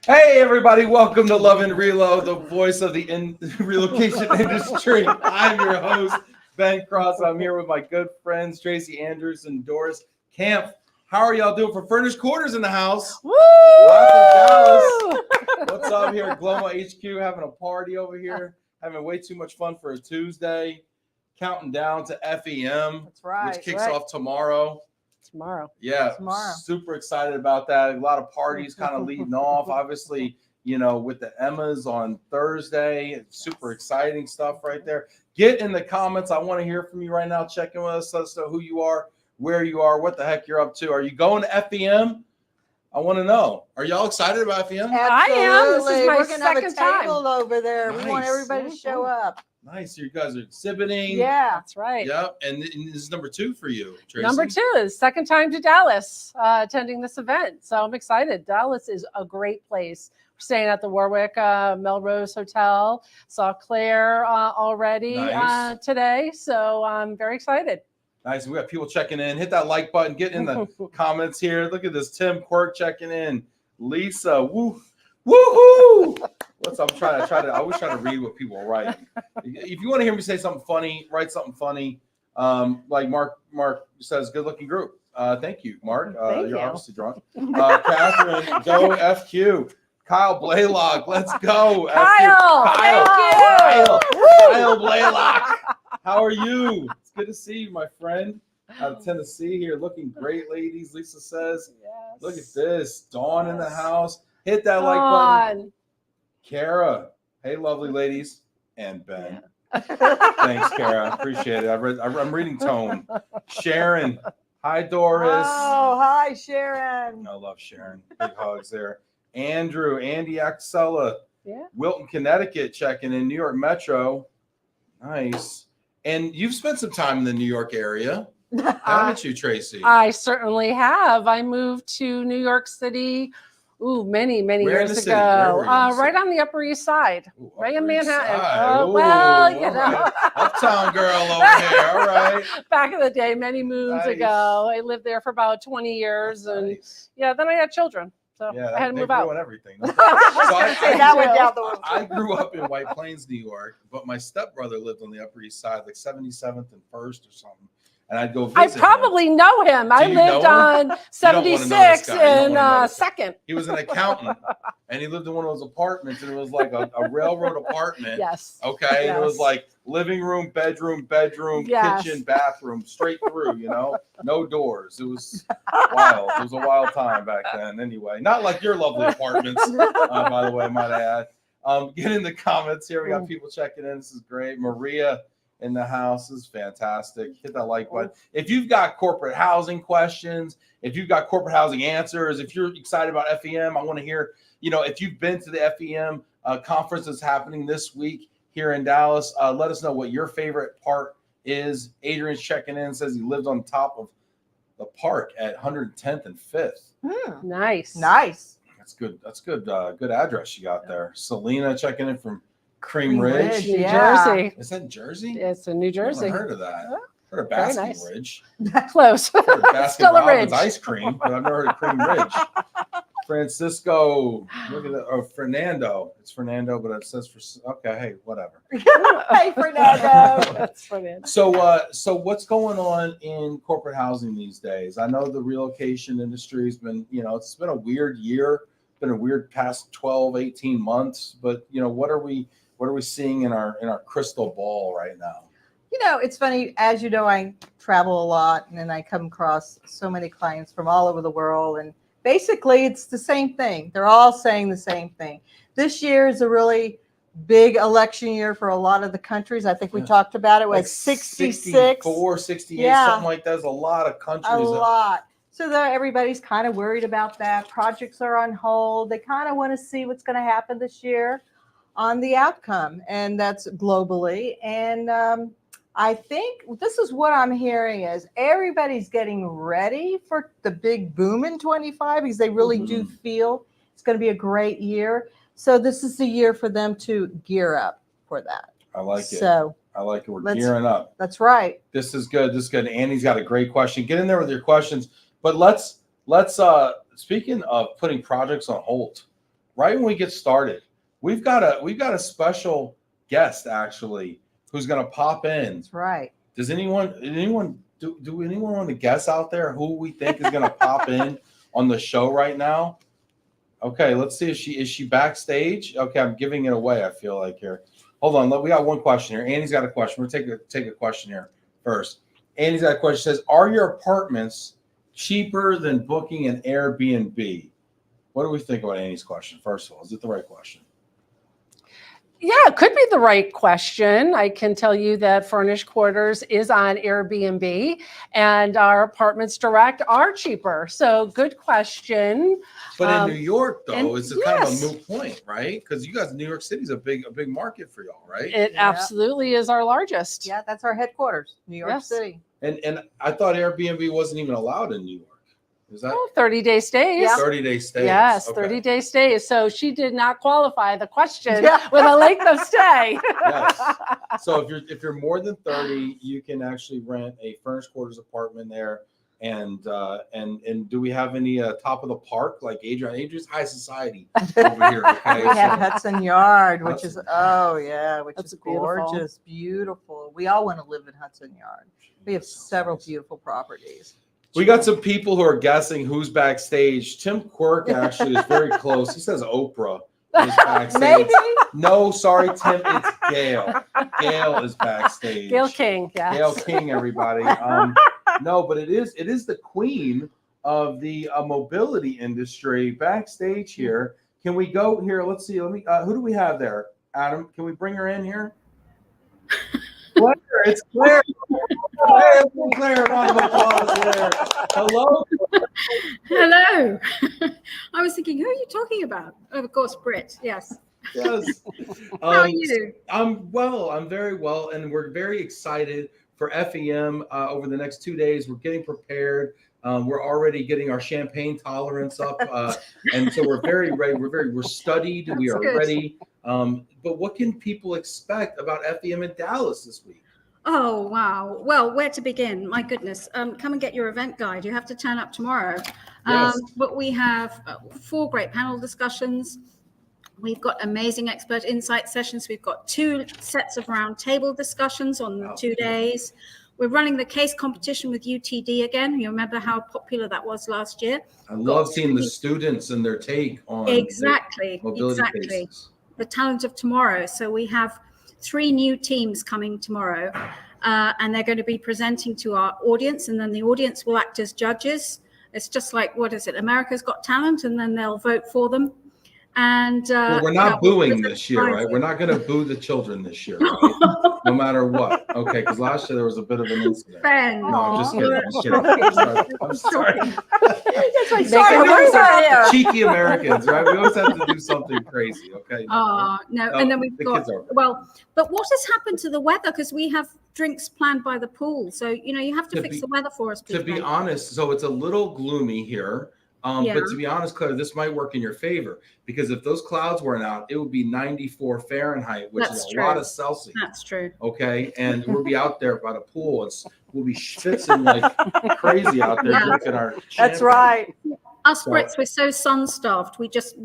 Hey everybody, welcome to Love and Relo, the voice of the relocation industry. I'm your host, Ben Cross. I'm here with my good friends, Tracie Andrews and Doris Kampf. How are y'all doing? For Furnished Quarters in the house. Woo! Live from Dallas. What's up here at Gloma HQ? Having a party over here. Having way too much fun for a Tuesday. Counting down to FEM, That's right, which kicks off tomorrow. Yeah, tomorrow. Super excited about that. A lot of parties kind of leading off. Obviously, you know, with the Emmas on Thursday. It's super exciting stuff right there. Get in the comments. I want to hear from you right now. Check in with us. Let us know who you are, where you are, what the heck you're up to. Are you going to FEM? I want to know. Are y'all excited about FEM? Absolutely. I am. This is my We're gonna have a second time. table over there. Nice. We want everybody to show up. Nice. You guys are exhibiting. Yeah. That's right. Yep. And this is number 2 for you, Tracie. Number 2 is second time to Dallas attending this event. So I'm excited. Dallas is a great place. We're staying at the Warwick Melrose Hotel. Saw Claire already today. So I'm very excited. Nice. We got people checking in. Hit that like button. Get in the comments here. Look at this. Tim Quirk checking in. Lisa. Woo. Woohoo! What's up? I always try to read what people write. If you want to hear me say something funny, write something funny. Like Mark says, good looking group. Thank you, Mark. You're obviously drunk. Catherine, go FQ. Kyle Blaylock, let's go. Kyle, Kyle Blaylock. How are you? It's good to see you, my friend. Out of Tennessee here, looking great, ladies. Lisa says, yes. Look at this. Dawn in the house. Hit that like button. Kara. Hey, lovely ladies. And Ben. Yeah. Thanks, Kara. Appreciate it. I'm reading tone. Sharon. Hi, Doris. Oh, hi, Sharon. I love Sharon. Big hugs there. Andrew. Andy Axella. Yeah. Wilton, Connecticut checking in. New York Metro. Nice. And you've spent some time in the New York area. Haven't you, Tracie? I certainly have. I moved to New York City many years ago. Right on the Upper East Side. Ooh, right in Upper East Manhattan. Side. Ooh, Well, you know. Right. Uptown girl over here. All right. Back in the day, many moons Nice. ago. I lived there for about 20 years. That's and nice. yeah, then I had children. So Yeah, I had to move they out. ruin everything. That went down the road. I grew up in White Plains, New York, but my stepbrother lived on the Upper East Side, like 77th and 1st or something. And I'd go visit I probably know him. I you lived know him? on 76 in Second. He was an accountant, and he lived in one of those apartments, and it was like a railroad apartment. Yes. Okay. And it was Yes. like living room, bedroom, Yes. kitchen, bathroom, straight through, you know, no doors. It was wild. It was a wild time back then. Anyway, not like your lovely apartments, by the way, might I add. Get in the comments here. We got people checking in. This is great. Maria in the house is fantastic. Hit that like button. If you've got corporate housing questions, if you've got corporate housing answers, if you're excited about FEM, I want to hear, you know, if you've been to the FEM conference that's happening this week here in Dallas, let us know what your favorite part is. Adrian's checking in, says he lived on top of the park at 110th and 5th. Nice. That's good. That's good. Good address you got there. Selena checking in from Cream Ridge. New Yeah. Jersey. Is that Jersey? It's in New Jersey. I've never heard of that. Heard of Very Baskin nice. Ridge. Close. Heard of Baskin Still a Robbins ridge. ice cream, but I've never heard of Cream Ridge. Francisco, look at that. Oh, Fernando. It's Fernando, but it says okay. Hey, whatever. Hey, Fernando. That's brilliant. So what's going on in corporate housing these days? I know the relocation industry has been, you know, it's been a weird year, been a weird past 12, 18 months, but you know, what are we seeing in our crystal ball right now? You know, it's funny, as you know, I travel a lot and then I come across so many clients from all over the world, and basically it's the same thing. They're all saying the same thing. This year is a really big election year for a lot of the countries. I think we talked about it, like 66, 64, 68, something like that. There's a lot of countries. A lot. So everybody's kind of worried about that. Projects are on hold. They kind of want to see what's going to happen this year on the outcome, and that's globally. And I think this is what I'm hearing is everybody's getting ready for the big boom in 25 because they really do feel it's going to be a great year. So this is the year for them to gear up for that. I like it. So I like it. We're gearing up. That's right. This is good. This is good. Andy's got a great question. Get in there with your questions. But let's speaking of putting projects on hold, right when we get started, we've got a special guest actually who's going to pop in. That's right. Does anyone want to guess out there who we think is going to pop in on the show right now? Okay, let's see. Is she backstage? Okay, I'm giving it away. I feel like here. Hold on. We got one question here. Annie's got a question. We're gonna take a question here first. Annie's got a question. She says, "Are your apartments cheaper than booking an Airbnb?" What do we think about Annie's question? First of all, is it the right question? Yeah, it could be the right question. I can tell you that Furnished Quarters is on Airbnb and our apartments direct are cheaper. So good question. But in New York, though, it's kind of a yes. moot point, right? Because you guys, New York City is a big market for y'all, right? It Yeah. absolutely is our largest. Yeah, that's our headquarters, New York Yes. City. And I thought Airbnb wasn't even allowed in New York. Is that 30-day stays. Yeah. 30-day stays? Yes, Okay. 30-day stays. So she did not qualify the question Yeah. with a length of stay. Yes. So if you're more than 30, you can actually rent a Furnished Quarters apartment there. And do we have any top of the park like Adrian? Adrian's high society over here. Okay. We have So- Hudson Yard, which is That's which is beautiful. gorgeous, beautiful. We all want to live in Hudson Yard. We have several beautiful properties. We got some people who are guessing who's backstage. Tim Quirk actually is very close. He says Oprah is backstage. Maybe. No, sorry, Tim. It's Gail. Gail is backstage. Gail King, yes. Gail King, everybody. No, but it is the queen of the mobility industry backstage here. Can we go here? Let's see. Who do we have there? Adam, can we bring her in here? Claire, it's Claire. Claire, round of applause here. Hello. Hello. I was thinking, who are you talking about? Oh, of course, Britt. Yes. Yes. How are you? I'm well. I'm very well, and we're very excited for FEM over the next 2 days. We're getting prepared. We're already getting our champagne tolerance up, and so we're very ready. We're studied. We are That's good. ready. But what can people expect about FEM in Dallas this week? Oh, wow. Well, where to begin? My goodness. Come and get your event guide. You have to turn up tomorrow. Yes. But we have 4 great panel discussions. We've got amazing expert insight sessions. We've got 2 sets of roundtable discussions on the 2 days. We're running the case competition with UTD again. You remember how popular that was last year? I love seeing the students and their take on Exactly. mobility Exactly. cases. The talent of tomorrow. So we have 3 new teams coming tomorrow, and they're going to be presenting to our audience, and then the audience will act as judges. It's just like, what is it? America's Got Talent, and then they'll vote for them. And Well, we're not booing this year, right? We're not going to boo the children this year, right? No matter what. Okay, because last year there was a bit of an incident. Ben. No, I'm just kidding. I'm kidding. I'm sorry. That's right. Make Sorry, it where's work. our Cheeky Americans, right? We always have to do something crazy, okay? No, and then we've the got, kids are. well, but what has happened to the weather? Because we have drinks planned by the pool. So, you have to To fix be- the weather for us. To be please, Ben. honest, so it's a little gloomy here. Yeah. But to be honest, Claire, this might work in your favor because if those clouds weren't out, it would be 94 Fahrenheit, which That's is a true. lot of Celsius. That's true. Okay, and we'll be out there by the pool and we'll be schwitzing like crazy out there Yeah. drinking our. That's champagne. right. Us So- Brits, we're so sun-starved. We just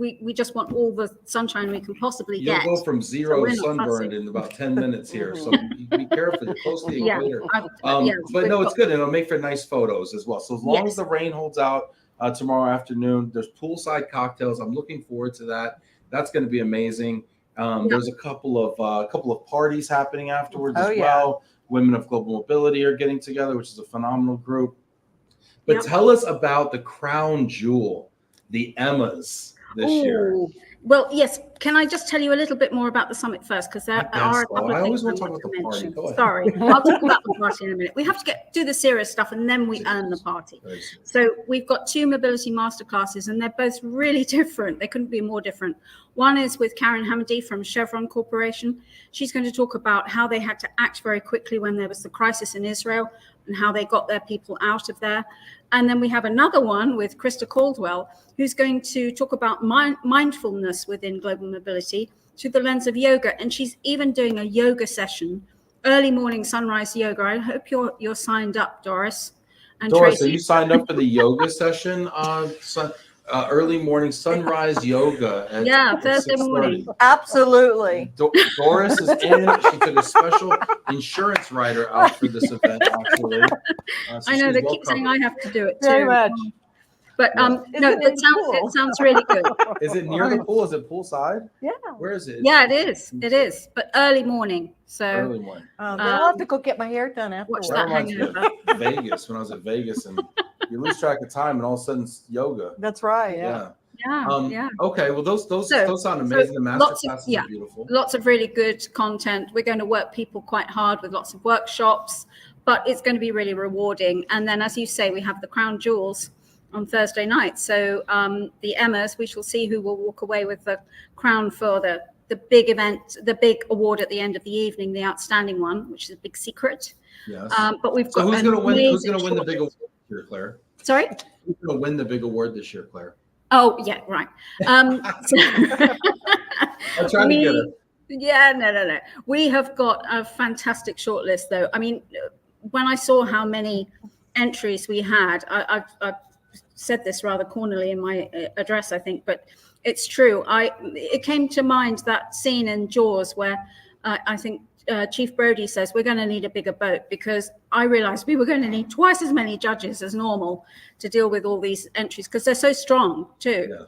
want all the sunshine we can possibly You'll get. go from So zero we're to not sunburned fussy. in about 10 minutes here. So be careful. You're close to the Yeah, equator. yeah, But we've no, it's got- good. And it'll make for nice photos as well. So as long as Yes. the rain holds out tomorrow afternoon, there's poolside cocktails. I'm looking forward to that. That's going to be amazing. There's a couple of parties happening afterwards Oh, as yeah. well. Women of Global Mobility are getting together, which is a phenomenal group. But Yep. tell us about the crown jewel, the Emmas this year. Ooh. Well, yes. Can I just tell you a little bit more about the summit first? Because there I are a guess so. couple I of always things want I to talk want about the party. mention. Go ahead. Sorry, I'll talk about the party in a minute. We have to do the serious stuff, and then we earn the party. Very serious. So we've got 2 mobility masterclasses, and they're both really different. They couldn't be more different. One is with Karen Hamady from Chevron Corporation. She's going to talk about how they had to act very quickly when there was the crisis in Israel and how they got their people out of there. And then we have another one with Krista Caldwell, who's going to talk about mindfulness within global mobility through the lens of yoga. And she's even doing a yoga session, early morning sunrise yoga. I hope you're signed up, Doris. And Doris, Tracie. are you signed up for the yoga session? early morning sunrise yoga at Yeah, Thursday 6:30. morning. Absolutely. Doris is in. She took a special insurance writer out for this event, actually. So I know she's they well keep saying covered. I have to do it too. Very much. But Yeah. no, Is it in the pool? it sounds really good. Is it near the pool? Is it poolside? Yeah. Where is it? Yeah, it is. It is. But early morning. So Early morning. Then I'll have to go get my hair done watch afterwards. That that reminds me hangover. of Vegas, when I was at Vegas, and you lose track of time, and all of a sudden it's yoga. That's right. Yeah. Yeah. Okay. Well, those So- sound amazing. The master lots of- classes yeah. are beautiful. Lots of really good content. We're going to work people quite hard with lots of workshops, but it's going to be really rewarding. And then, as you say, we have the crown jewels on Thursday night. So the Emmas, we shall see who will walk away with the crown for the big event, the big award at the end of the evening, the outstanding one, which is a big secret. Yes. But we've So got who's going to win? Who's amazing going to win the big shortlist. award this year, Claire? Sorry. Who's going to win the big award this year, Claire? Oh yeah, right. I'm trying to get it. Yeah, no. We have got a fantastic shortlist, though. I mean, when I saw how many entries we had, I said this rather cornily in my address, I think, but it's true. It came to mind that scene in Jaws where I think Chief Brody says we're going to need a bigger boat, because I realized we were going to need twice as many judges as normal to deal with all these entries, because they're so strong too. Yeah.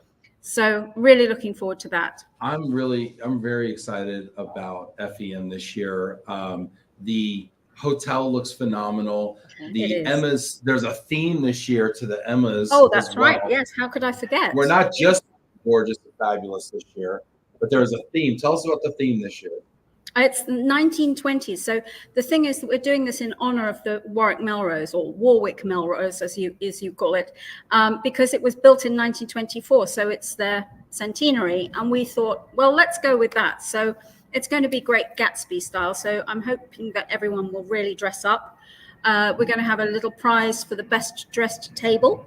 So really looking forward to that. I'm very excited about FEM this year. The hotel looks phenomenal. It The is. Emmas, there's a theme this year to the Emmas. Oh, as that's right. well. Yes. How could I forget? We're not just gorgeous and fabulous this year, but there's a theme. Tell us about the theme this year. It's 1920s. So the thing is that we're doing this in honor of the Warwick Melrose, or Warwick Melrose, as you call it, because it was built in 1924. So it's their centenary. And we thought, well, let's go with that. So it's going to be great Gatsby style. So I'm hoping that everyone will really dress up. We're going to have a little prize for the best dressed table.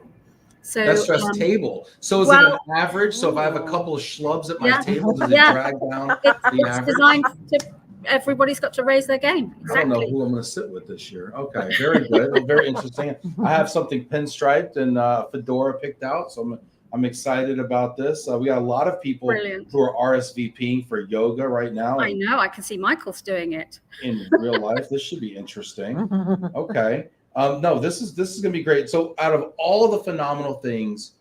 So Best dressed table. So is it an average? So if I have a couple of schlubs at my Yeah. table, does it Yeah. drag down the it's average? designed to, everybody's got to raise their game. I don't know Exactly. who I'm going to sit with this year. Okay, very good. Well, very interesting. I have something pinstriped and fedora picked out, so I'm excited about this. We got a lot of people Brilliant. who are RSVPing for yoga right now. I know. I can see Michael's doing it. In real life, this should be interesting. Okay. No, this is going to be great. So out of all of the phenomenal things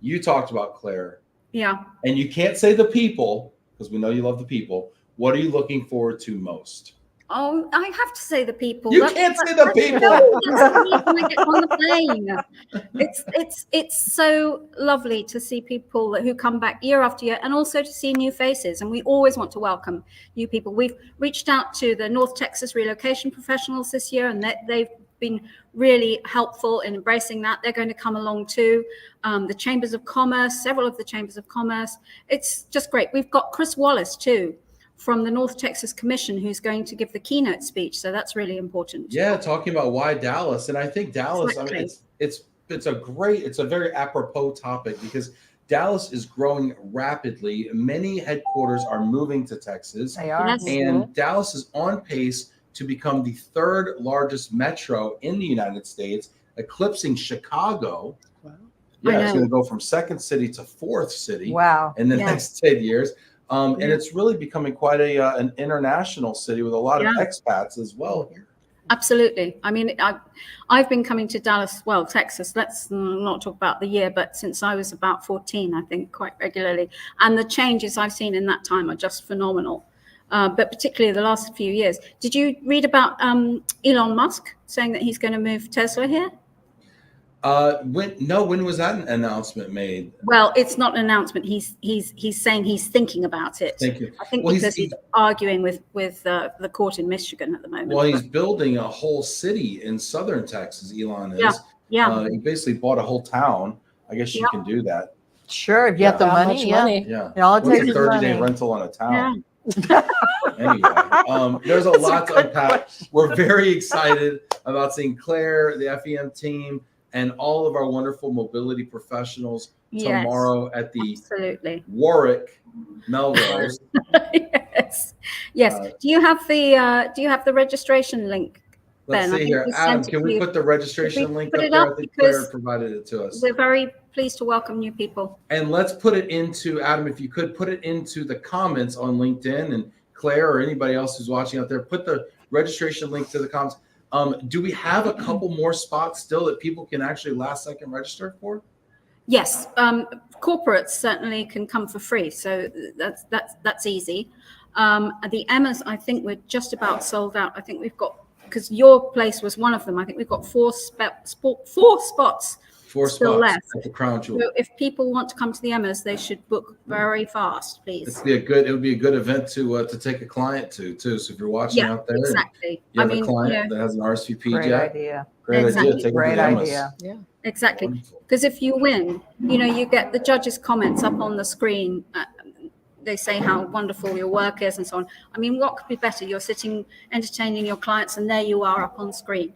you talked about, Claire, Yeah. and you can't say the people because we know you love the people, what are you looking forward to most? Oh, I have to say the people. You can't say the people. No, that's when I get on the plane. It's so lovely to see people who come back year after year, and also to see new faces. And we always want to welcome new people. We've reached out to the North Texas relocation professionals this year, and they've been really helpful in embracing that. They're going to come along too. The chambers of commerce, several of the chambers of commerce. It's just great. We've got Chris Wallace too, from the North Texas Commission, who's going to give the keynote speech. So that's really important. Yeah, talking about why Dallas. And I think Dallas, Exactly. I mean, it's a very apropos topic because Dallas is growing rapidly. Many headquarters are moving to Texas. They are. Yes. And Dallas is on pace to become the third largest metro in the United States, eclipsing Chicago. Wow. Yeah, I it's know. going to go from second city to fourth city Wow. in the Yeah. next 10 years. And it's really becoming quite an international city with a lot of expats as well here. Absolutely. I mean, I've been coming to Dallas, well, Texas, let's not talk about the year, but since I was about 14, I think, quite regularly. And the changes I've seen in that time are just phenomenal. But particularly the last few years. Did you read about Elon Musk saying that he's going to move Tesla here? When was that announcement made? Well, it's not an announcement. He's saying he's thinking about it. Thank you. I think Well, because he's arguing with the court in Michigan at the moment. Well, he's building a whole city in southern Texas. Elon is. Yeah. He basically bought a whole town. I guess you can do that. Sure, if you have the That money, much yeah. money. Yeah. It all What's takes a is 30-day money. rental on a town? Yeah. Anyway, there's a That's a lot to good unpack. question. We're very excited about seeing Claire, the FEM team, and all of our wonderful mobility professionals Yes. tomorrow at the Absolutely. Warwick Melrose. Yes. Uh, Do you have the registration link? Let's Ben. I see think here. we Adam, sent it can to we you. put the registration we link put up it there? up I think Claire because provided it to us. We're very pleased to welcome new people. And let's put it into, Adam, if you could put it into the comments on LinkedIn, and Claire or anybody else who's watching out there, put the registration link to the comments. Do we have a couple more spots still that people can actually last second register for? Yes, corporates certainly can come for free, so that's easy. The Emmas, I think we're just about sold out. I think we've got, because your place was one of them, I think we've got four spots Four still spots left. at the Crown Jewel. So if people want to come to the Emmas, they should book very fast, please. It would be a good event to take a client to too. So if you're watching out there, exactly. you have a client that has an RSVP Great yet. idea. Great Exactly. idea. Take Great it to the Emmas. idea. Yeah. Exactly. Wonderful. Because if you win, you get the judges' comments up on the screen. They say how wonderful your work is and so on. I mean, what could be better? You're sitting entertaining your clients, and there you are up on screen,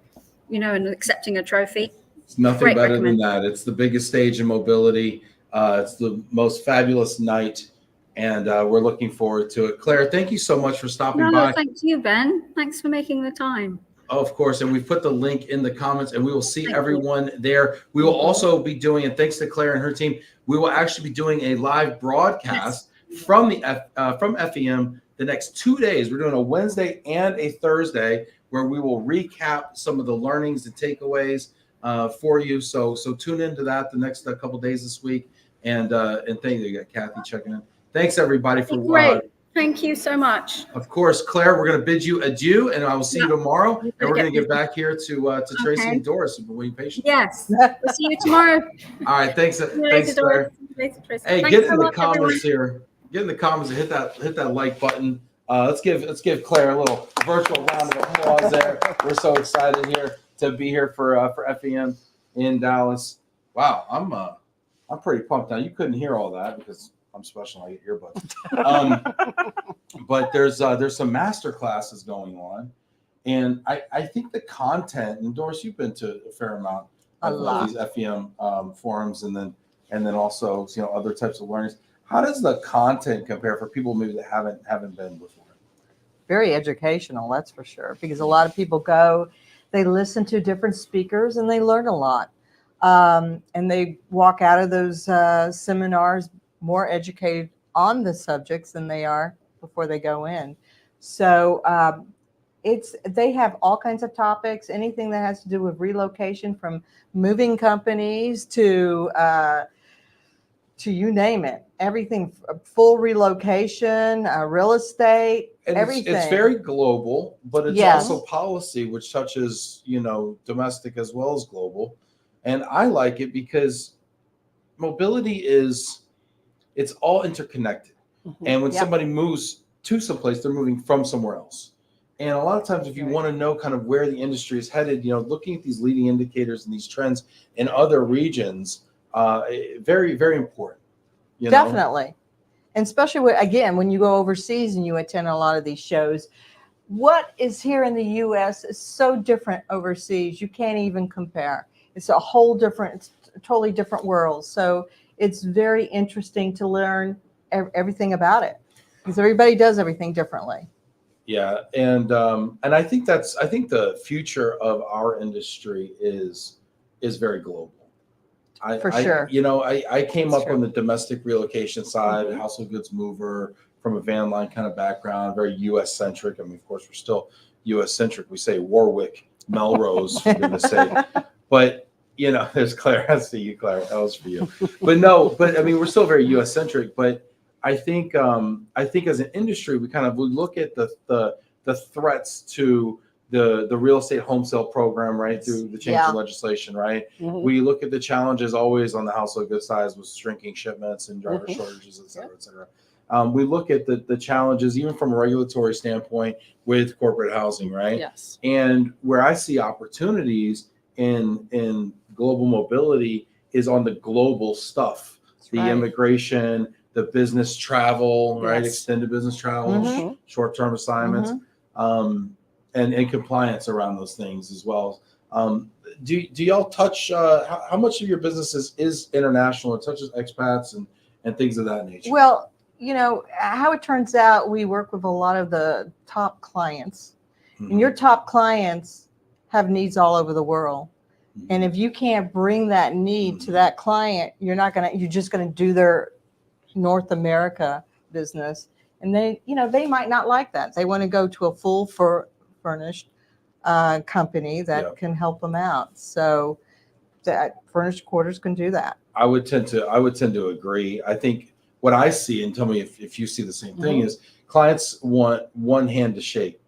and accepting a trophy. It's nothing Great better than recommend. that. It's the biggest stage in mobility. It's the most fabulous night, and we're looking forward to it. Claire, thank you so much for stopping by. No, thank you, Ben. Thanks for making the time. Oh, of course, and we've put the link in the comments, and we will see Thank everyone there. We will also be doing, and thanks to Claire and her team, we will actually be doing a live broadcast from FEM the next 2 days. We're doing a Wednesday and a Thursday where we will recap some of the learnings and takeaways for you. So tune into that the next couple days this week. And thank you. You got Kathy checking in. Thanks everybody for Great. Thank you so much. Of course, Claire, we're going to bid you adieu, and I will see you tomorrow. And we're going to get back here to Tracie and Doris. We've been waiting patiently. Yes. We'll see you tomorrow. All right, thanks. See you Thanks, later, Claire. Doris. See you later, Tracie. Hey, Thanks get so in the much, comments everyone. here. Get in the comments and hit that like button. Let's give Claire a little virtual round of applause there. We're so excited here to be here for FEM in Dallas. Wow, I'm pretty pumped. Now you couldn't hear all that because I'm special. I get earbuds. But there's some master classes going on, and I think the content. And Doris, you've been to a fair amount of these FEM forums, and then also other types of learnings. How does the content compare for people maybe that haven't been before? Very educational, that's for sure, because a lot of people go, they listen to different speakers and they learn a lot. And they walk out of those seminars more educated on the subjects than they are before they go in. So they have all kinds of topics, anything that has to do with relocation, from moving companies to you name it, everything, full relocation, real estate, And everything. It's very global, but it's also policy, which touches, domestic as well as global. And I like it because mobility it's all interconnected. Mm-hmm. And when somebody moves to someplace, they're moving from somewhere else. And a lot of times, if you want to know kind of where the industry is headed, looking at these leading indicators and these trends in other regions, very, very important. Definitely. And especially when you go overseas and you attend a lot of these shows, what is here in the U.S. is so different overseas. You can't even compare. It's a totally different world. So it's very interesting to learn everything about it, because everybody does everything differently. Yeah, and I think the future of our industry is very global. For sure. I came That's up true. on the domestic relocation side, household goods mover, from a van line kind of background, very U.S. centric. I mean, of course, we're still U.S. centric. We say Warwick, Melrose, for goodness sake. But there's Claire. I see you, Claire. That was for you. But I mean, we're still very U.S. centric. But I think as an industry, we look at the threats to the real estate home sale program, right, through the change in legislation, right? Mm-hmm. We look at the challenges always on the household goods side with shrinking shipments and driver shortages, et cetera, et cetera. We look at the challenges, even from a regulatory standpoint, with corporate housing, right? Yes. And where I see opportunities in global mobility is on the global stuff, immigration, the business travel, right? Extended business travel, short-term assignments, and compliance around those things as well. Do y'all touch, how much of your business is international? It touches expats and things of that nature? Well, how it turns out, we work with a lot of the top clients. And your top clients have needs all over the world. And if you can't bring that need to that client, you're just gonna do their North America business. And they might not like that. They want to go to a full furnished company that can help them out. So that Furnished Quarters can do that. I would tend to agree. I think what I see, and tell me if you see the same thing, is clients want one hand to shake.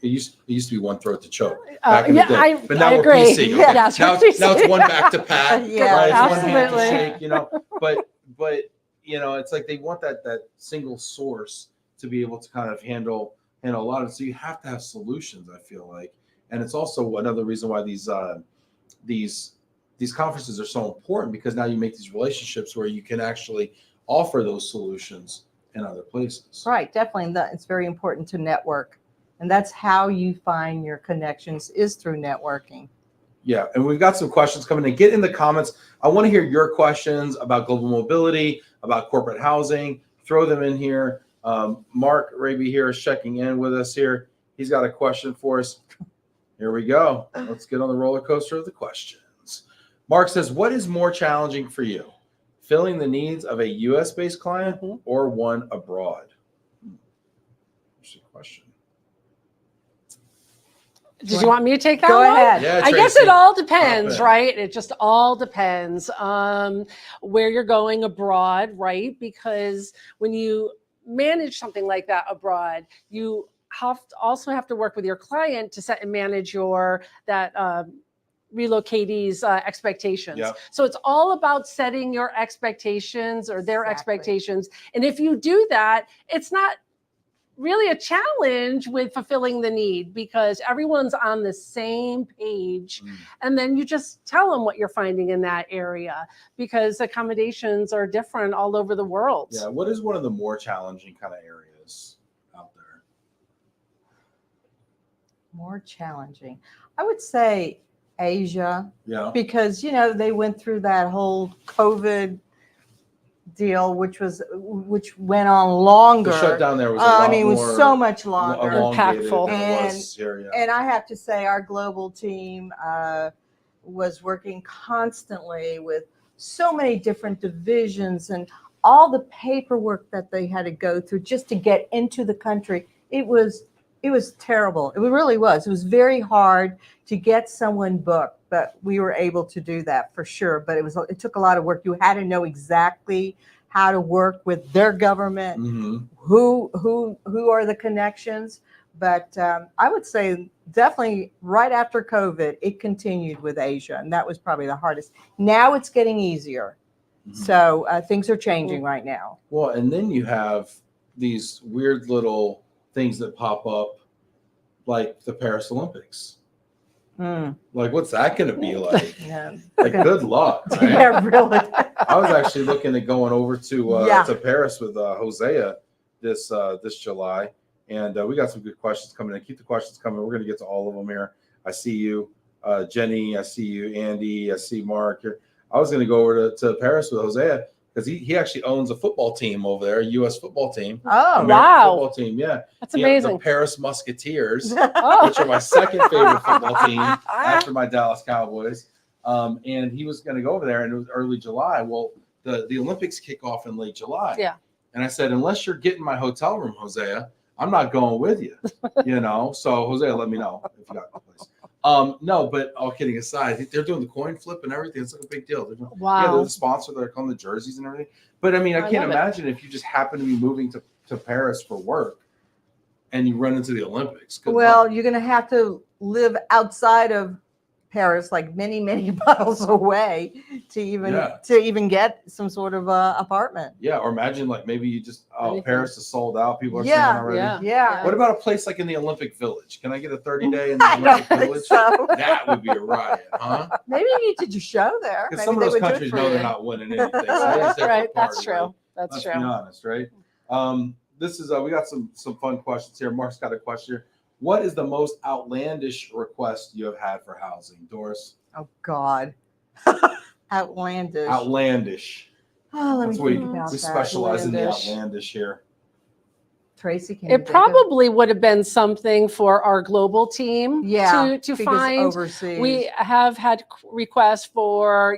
It used to be one throat to choke back in the day, but now we're agree. PC. Okay? Yes, now it's one back to pat. Yeah, right? It's absolutely. one hand to shake. But it's like they want that single source to be able to kind of handle a lot of. So you have to have solutions. I feel like, and it's also another reason why these conferences are so important, because now you make these relationships where you can actually offer those solutions in other places. Right, definitely. It's very important to network. And that's how you find your connections, is through networking. Yeah, and we've got some questions coming in. Get in the comments. I want to hear your questions about global mobility, about corporate housing. Throw them in here. Mark Raby here is checking in with us here. He's got a question for us. Here we go. Let's get on the roller coaster of the questions. Mark says, what is more challenging for you? Filling the needs of a U.S.-based client or one abroad? Interesting question. Did you want me to take that Go one? ahead. Yeah, I guess Tracie, it all hop depends, in. right? It just all depends where you're going abroad, right? Because when you manage something like that abroad, you also have to work with your client to set and manage relocatees' expectations. Yep. So it's all about setting your expectations or their Exactly. expectations. And if you do that, it's not really a challenge with fulfilling the need, because everyone's on the same page. And then you just tell them what you're finding in that area, because accommodations are different all over the world. Yeah, what is one of the more challenging kind of areas out there? More challenging. I would say Asia, Yeah. because, they went through that whole COVID deal, which went on longer. The shutdown there was a lot it was more so much longer. elongated Impactful. than it was here. Yeah. And I have to say, our global team was working constantly with so many different divisions, and all the paperwork that they had to go through just to get into the country. It was terrible. It really was. It was very hard to get someone booked, but we were able to do that for sure. But it took a lot of work. You had to know exactly how to work with their government, who are the connections. But I would say definitely right after COVID, it continued with Asia, and that was probably the hardest. Now it's getting easier. So things are changing right now. Well, and then you have these weird little things that pop up, like the Paris Olympics. Like, what's that going to be like? Yeah. Like, good luck, right? Yeah, really. I was actually looking at going over to Paris with Hosea this July, and we got some good questions coming in. Keep the questions coming. We're going to get to all of them here. I see you, Jenny. I see you, Andy. I see Mark here. I was going to go over to Paris with Hosea, because he actually owns a football team over there, a U.S. football team. Oh, American wow. Football team, yeah. That's amazing. The Paris Musketeers, Oh. which are my second favorite football team after my Dallas Cowboys. And he was going to go over there, and it was early July. Well, the Olympics kick off in late July. Yeah. And I said, unless you're getting my hotel room, Hosea, I'm not going with you. So Hosea, let me know if you got the place. No, but all kidding aside, they're doing the coin flip and everything. It's like a big deal. They're doing, Wow. Yeah, they're the sponsor. They're calling the jerseys and everything. But I mean, I can't love it. imagine if you just happen to be moving to Paris for work and you run into the Olympics. Good Well, luck. you're going to have to live outside of Paris, like many, many miles away to even get some sort of apartment. Yeah, or imagine like maybe you just Anything. Paris is sold out. People are Yeah, saying already. Yeah. What about a place like in the Olympic Village? Can I get a 30-day in the I don't Olympic think Village? so. That would be a riot, huh? Maybe you need to just show there. Because Maybe some of they those would do it countries for know you. they're not winning anything. So they're just there for Right. the That's party, true. right? That's Let's true. be honest, right? This is we got some fun questions here. Mark's got a question here. What is the most outlandish request you have had for housing, Doris? Oh, God. Outlandish. Outlandish. Oh, let me That's what think about we that. specialize in the Outlandish. outlandish here. Tracy, can you It think of- probably would have been something for our global team yeah, to because find. overseas. We have had requests for,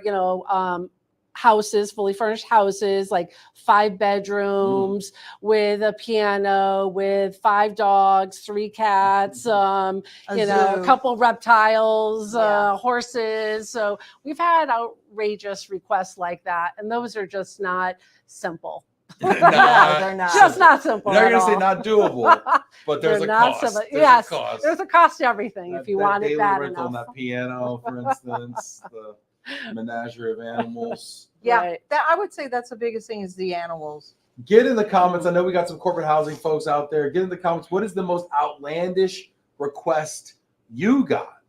houses, fully furnished houses, like 5 bedrooms with a piano, with 5 dogs, 3 cats, A a zoo. couple reptiles, Yeah. horses. So we've had outrageous requests like that. And those are just not simple. No, they're not. Just not simple. You're at going to say all. not doable, but there's They're a not cost. simple. There's Yes, a cost. there's a cost to everything if you That want it daily bad rental on enough. that piano, for instance, the menagerie of animals. Yeah, Right. that, I would say that's the biggest thing is the animals. Get in the comments. I know we got some corporate housing folks out there. Get in the comments. What is the most outlandish request you got?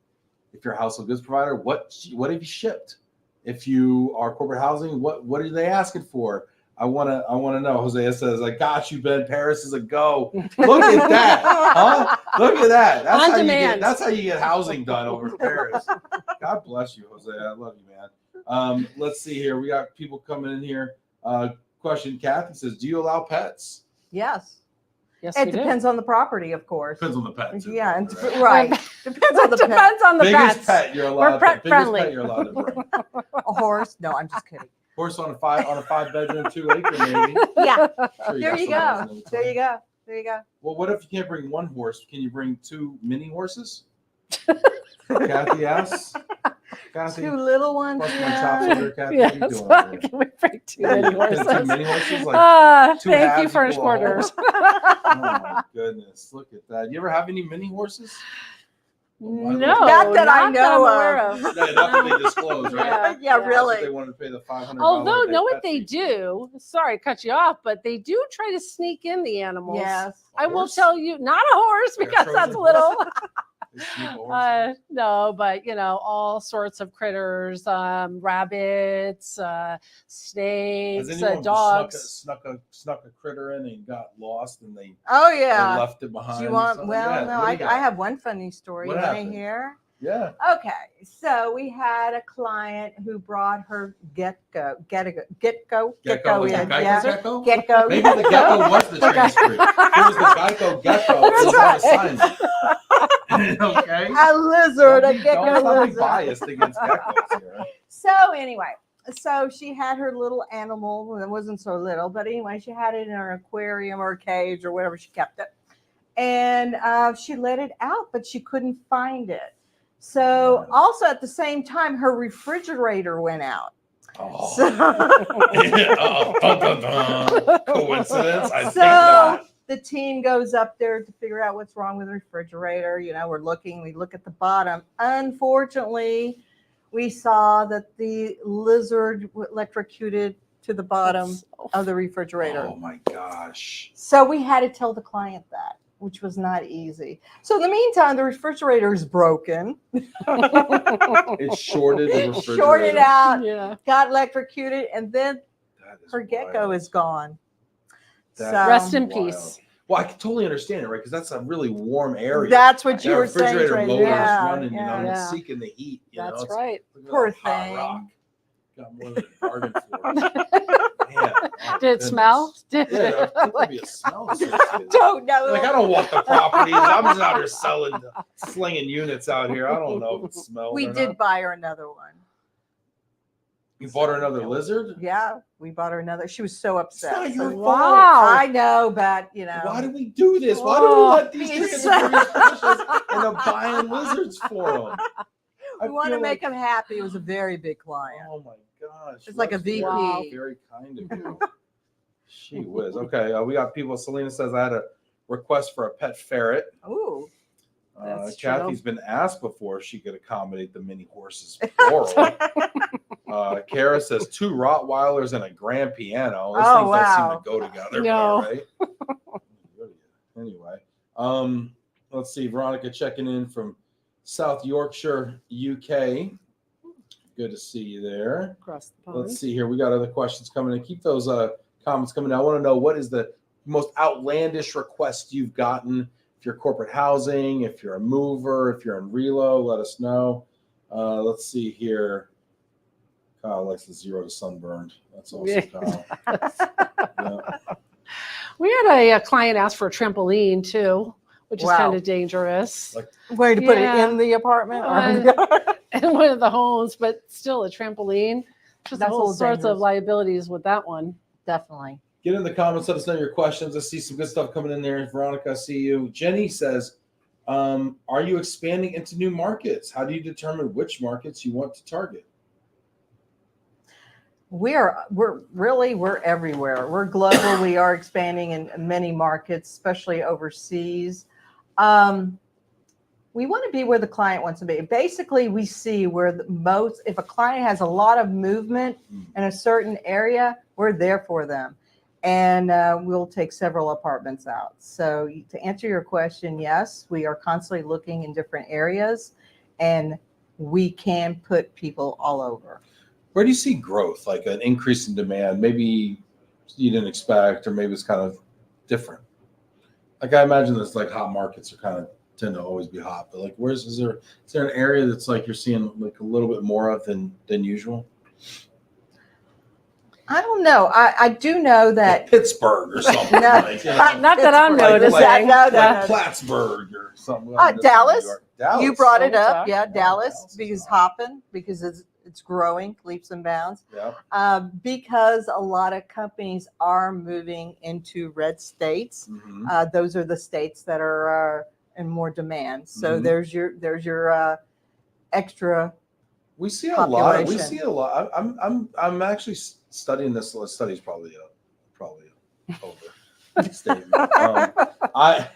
If you're a household goods provider, what have you shipped? If you are corporate housing, what are they asking for? I wanna know. Hosea says, "I got you, Ben. Paris is a go." Look at that, huh? Look at that. That's On how demand. that's how you get housing done over in Paris. God bless you, Hosea. I love you, man. Let's see here. We got people coming in here. Question. Kathy says, "Do you allow pets?" Yes. Yes, It we do. depends on the property, of course. Depends on the pet. Too, Yeah, and right? right. Depends on the pet. Depends on the Biggest pets. pet you're allowed. pet Biggest friendly. pet you're allowed to bring. A horse? No, I'm just kidding. Horse on a 5 bedroom 2 acre maybe. Yeah. Sure, There got you some go. of those in There you time. go. There you go. Well, what if you can't bring 1 horse? Can you bring 2 mini horses? Kathy asks. Kathy, 2 little ones. bust my chops over there, Kathy. Yes. What are you doing over Can we bring 2 mini there? horses? 2 mini horses? Like, 2 Thank halves you, furnished equal a whole? quarters. Oh my goodness! Look at that. You ever have any mini horses? No, Not that I know I'm aware of. of. Yeah, enough that they disclose, right? Yeah. Yeah, They really. wanted to pay the $500. Although, a day know what pet they fee. do? Sorry to cut you off, but they do try to sneak in the animals. Yes. I will Horse? tell you, not a horse Like a because that's Trojan little. They sneak a horse in. No, but all sorts of critters, rabbits, Has snakes, anyone dogs. snuck a critter in and got lost and they Oh, they yeah. left it behind? Do you or want, something? well, Yeah, no, what do I you got? have one funny story. What You want to happened? hear? Yeah. Okay, so we had a client who brought her gecko Gecko, in. like a Geico Yeah, gecko? gecko. Maybe the gecko was the transfer. It was the Geico gecko. It was on assignment. Okay. A lizard, a Don't gecko be lizard. biased against geckos here. So anyway, so she had her little animal. Well, it wasn't so little, but anyway, she had it in her aquarium or cage or wherever she kept it. And she let it out, but she couldn't find it. So also at the same time, her refrigerator went out. Oh. So, Oh, dun, dun, dun. Coincidence? I think so not. the team goes up there to figure out what's wrong with the refrigerator. We're looking, we look at the bottom. Unfortunately, we saw that the lizard electrocuted to the bottom of the refrigerator. Oh my gosh. So we had to tell the client that, which was not easy. So in the meantime, the refrigerator is broken. It shorted the refrigerator. Shorted out, Yeah. got electrocuted, and then That is her gecko wild. is gone. That Rest in wild. peace. Well, I can totally understand it, right? Because that's a really warm area. That's what you That were saying, refrigerator Tracy. motor's Yeah, running, yeah. and it's Yeah. seeking the heat. That's It's- right. look at Poor that hot thing. rock. Got more than a bargain for it. Man, oh, Did it goodness. smell? Did Yeah, there could be a smell associated. Don't know. Like, I don't walk the properties. I'm just out here slinging units out here. I don't know if it smells. We or did not. buy her another one. You bought her another lizard? Yeah, we bought her another. She was so upset. It's not your So- fault. I know, but Why do we do this? Why do we Oh, let these he's chickens so- bring us precious and they're buying lizards for them? we want to make them happy. It was a very big client. Oh my gosh. It's like a that's VP. Wow. Very kind of you. She whiz. Okay, we got people. Selena says I had a request for a pet ferret. Ooh, That's true. Kathy's been asked before if she could accommodate the mini horses plural. Kara says 2 Rottweilers and a grand piano. Those Oh, things wow. don't seem to go together, No. right? Anyway, let's see. Veronica checking in from South Yorkshire, UK. Good to see you there. Across the pond. Let's see here. We got other questions coming in. Keep those comments coming in. I want to know, what is the most outlandish request you've gotten? If you're corporate housing, if you're a mover, if you're in relo, let us know. Let's see here. Kyle likes the 0 to sunburned. That's awesome, Yeah. Kyle. Yeah. We had a client ask for a trampoline too, which is Wow. kind of dangerous. Like, Way to put it Yeah. in the apartment. In one of the homes, but still a trampoline. Just That's a all little sorts of dangerous. liabilities with that one. Definitely. get in the comments, let us know your questions. I see some good stuff coming in there. Veronica, I see you. Jenny says, are you expanding into new markets? How do you determine which markets you want to target? We're everywhere. We're global. We are expanding in many markets, especially overseas. We want to be where the client wants to be. Basically, we see where if a client has a lot of movement in a certain area, we're there for them. And we'll take several apartments out. So to answer your question, yes, we are constantly looking in different areas, and we can put people all over. Where do you see growth, like an increase in demand? Maybe you didn't expect, or maybe it's kind of different. Like I imagine this, like hot markets are kind of tend to always be hot, but like is there an area that's like you're seeing like a little bit more of than usual? I don't know. I do know that like Pittsburgh or something. No, like, Not that I'm Pittsburgh. noticing. No. Plattsburgh or something. Dallas. Dallas. You brought it Oh, up. okay. Yeah, Dallas, Dallas is because hot. hopping, because it's growing leaps and bounds. Yeah. Because a lot of companies are moving into red states. Mhm. Those are the states that are in more demand. So Mhm. there's your extra. We see a lot. We Population. see a lot. I'm actually studying this. Study's probably overstatement. I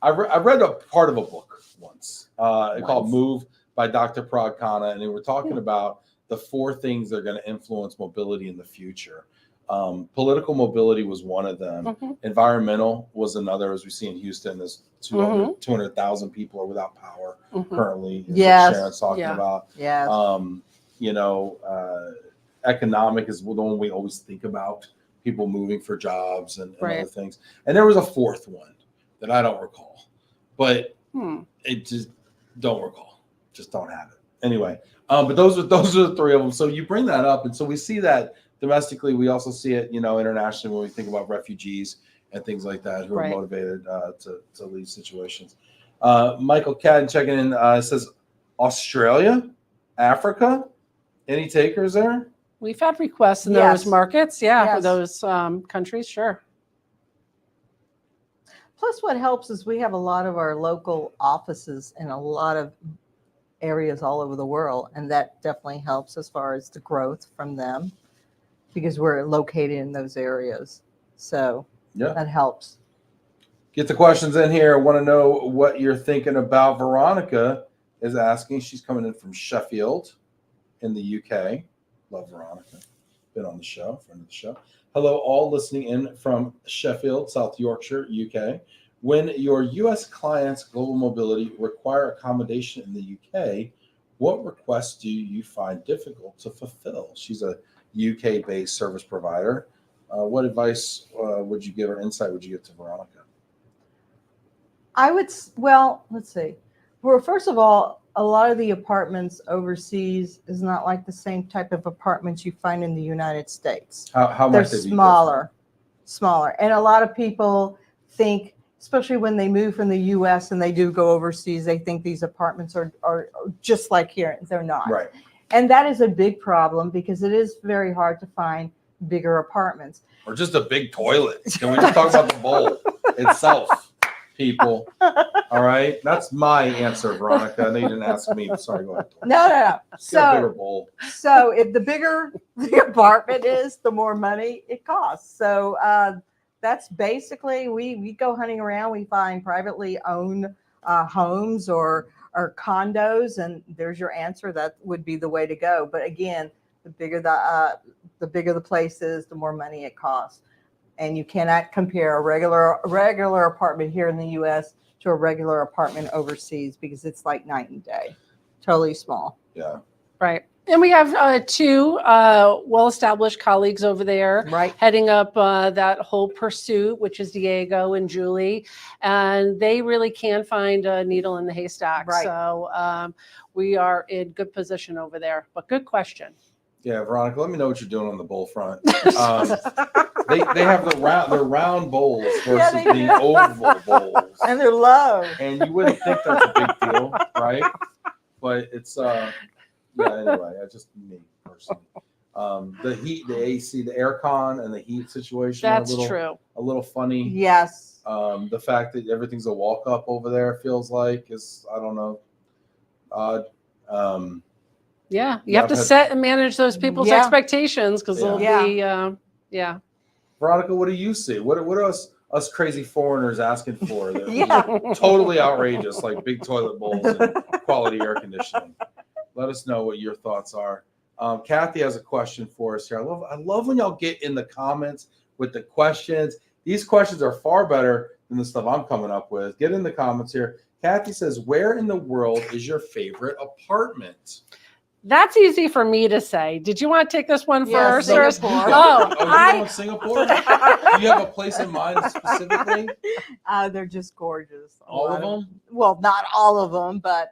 read a part of a book once called "Move" by Dr. Prad Khanna, and they were talking about the 4 things that are going to influence mobility in the future. Political mobility was one of them. Mm-hmm. Environmental was another, as we see in Houston. There's 200,000 people are without power currently. Is Yes. what Sharon's talking about. Yes. Economic is the one we always think about, people moving for jobs and Right. other things. And there was a 4th one that I don't recall, but it just don't recall, just don't have it. Anyway, but those are the 3 of them. So you bring that up. And so we see that domestically, we also see it, internationally when we think about refugees and things like that who are motivated to leave situations. Michael Cadden checking in says, Australia, Africa, any takers there? We've had requests in Yes. those markets, for Yes. those countries, sure. Plus, what helps is we have a lot of our local offices in a lot of areas all over the world, and that definitely helps as far as the growth from them because we're located in those areas. So that helps. Get the questions in here. I want to know what you're thinking about. Veronica is asking. She's coming in from Sheffield in the UK. Love Veronica. Been on the show, friend of the show. Hello, all listening in from Sheffield, South Yorkshire, UK. When your US clients' global mobility require accommodation in the UK, what requests do you find difficult to fulfill? She's a UK-based service provider. What advice would you give or insight would you give to Veronica? Let's see. Well, first of all, a lot of the apartments overseas is not like the same type of apartments you find in the United States. How They're much they be smaller. And a lot of people think, especially when they move from the US and they do go overseas, they think these apartments are just like here. They're not. Right. And that is a big problem because it is very hard to find bigger apartments. Or just a big toilet. Can we just talk about the bowl itself, people? All right. That's my answer, Veronica. I know you didn't ask me. Sorry, go ahead. No. Get a bigger bowl. So if the bigger the apartment is, the more money it costs. So that's basically, we go hunting around. We find privately owned homes or condos, and there's your answer. That would be the way to go. But again, the bigger the place is, the more money it costs. And you cannot compare a regular apartment here in the U.S. to a regular apartment overseas because it's like night and day. Totally small. Yeah. Right. And we have 2 well-established colleagues over there heading up that whole pursuit, which is Diego and Julie. And they really can find a needle in the haystack. Right. So we are in good position over there. But good question. Yeah, Veronica, let me know what you're doing on the bowl front. They have the round bowls Yeah, versus they the do. oval bowls. And they're low. And you wouldn't think that's a big deal, right? But it's yeah. Anyway, that's just me personally. The heat, the AC, the aircon, and the heat situation. That's are true. A little funny. Yes. The fact that everything's a walk up over there feels like is, I don't know, odd. Yeah, you Yeah, have to I've had- set and manage those people's Yeah. expectations because they'll Yeah. be, yeah. Veronica, what do you see? What are us crazy foreigners asking for? That Yeah. totally outrageous, like big toilet bowls and quality air conditioning. Let us know what your thoughts are. Kathy has a question for us here. I love when y'all get in the comments with the questions. These questions are far better than the stuff I'm coming up with. Get in the comments here. Kathy says, "Where in the world is your favorite apartment?" That's easy for me to say. Did you want to take this one Yeah, first? Or- Singapore. Oh, you want Singapore? Do you have a place in mind specifically? They're just gorgeous. A All lot of them? Well, not all of them, but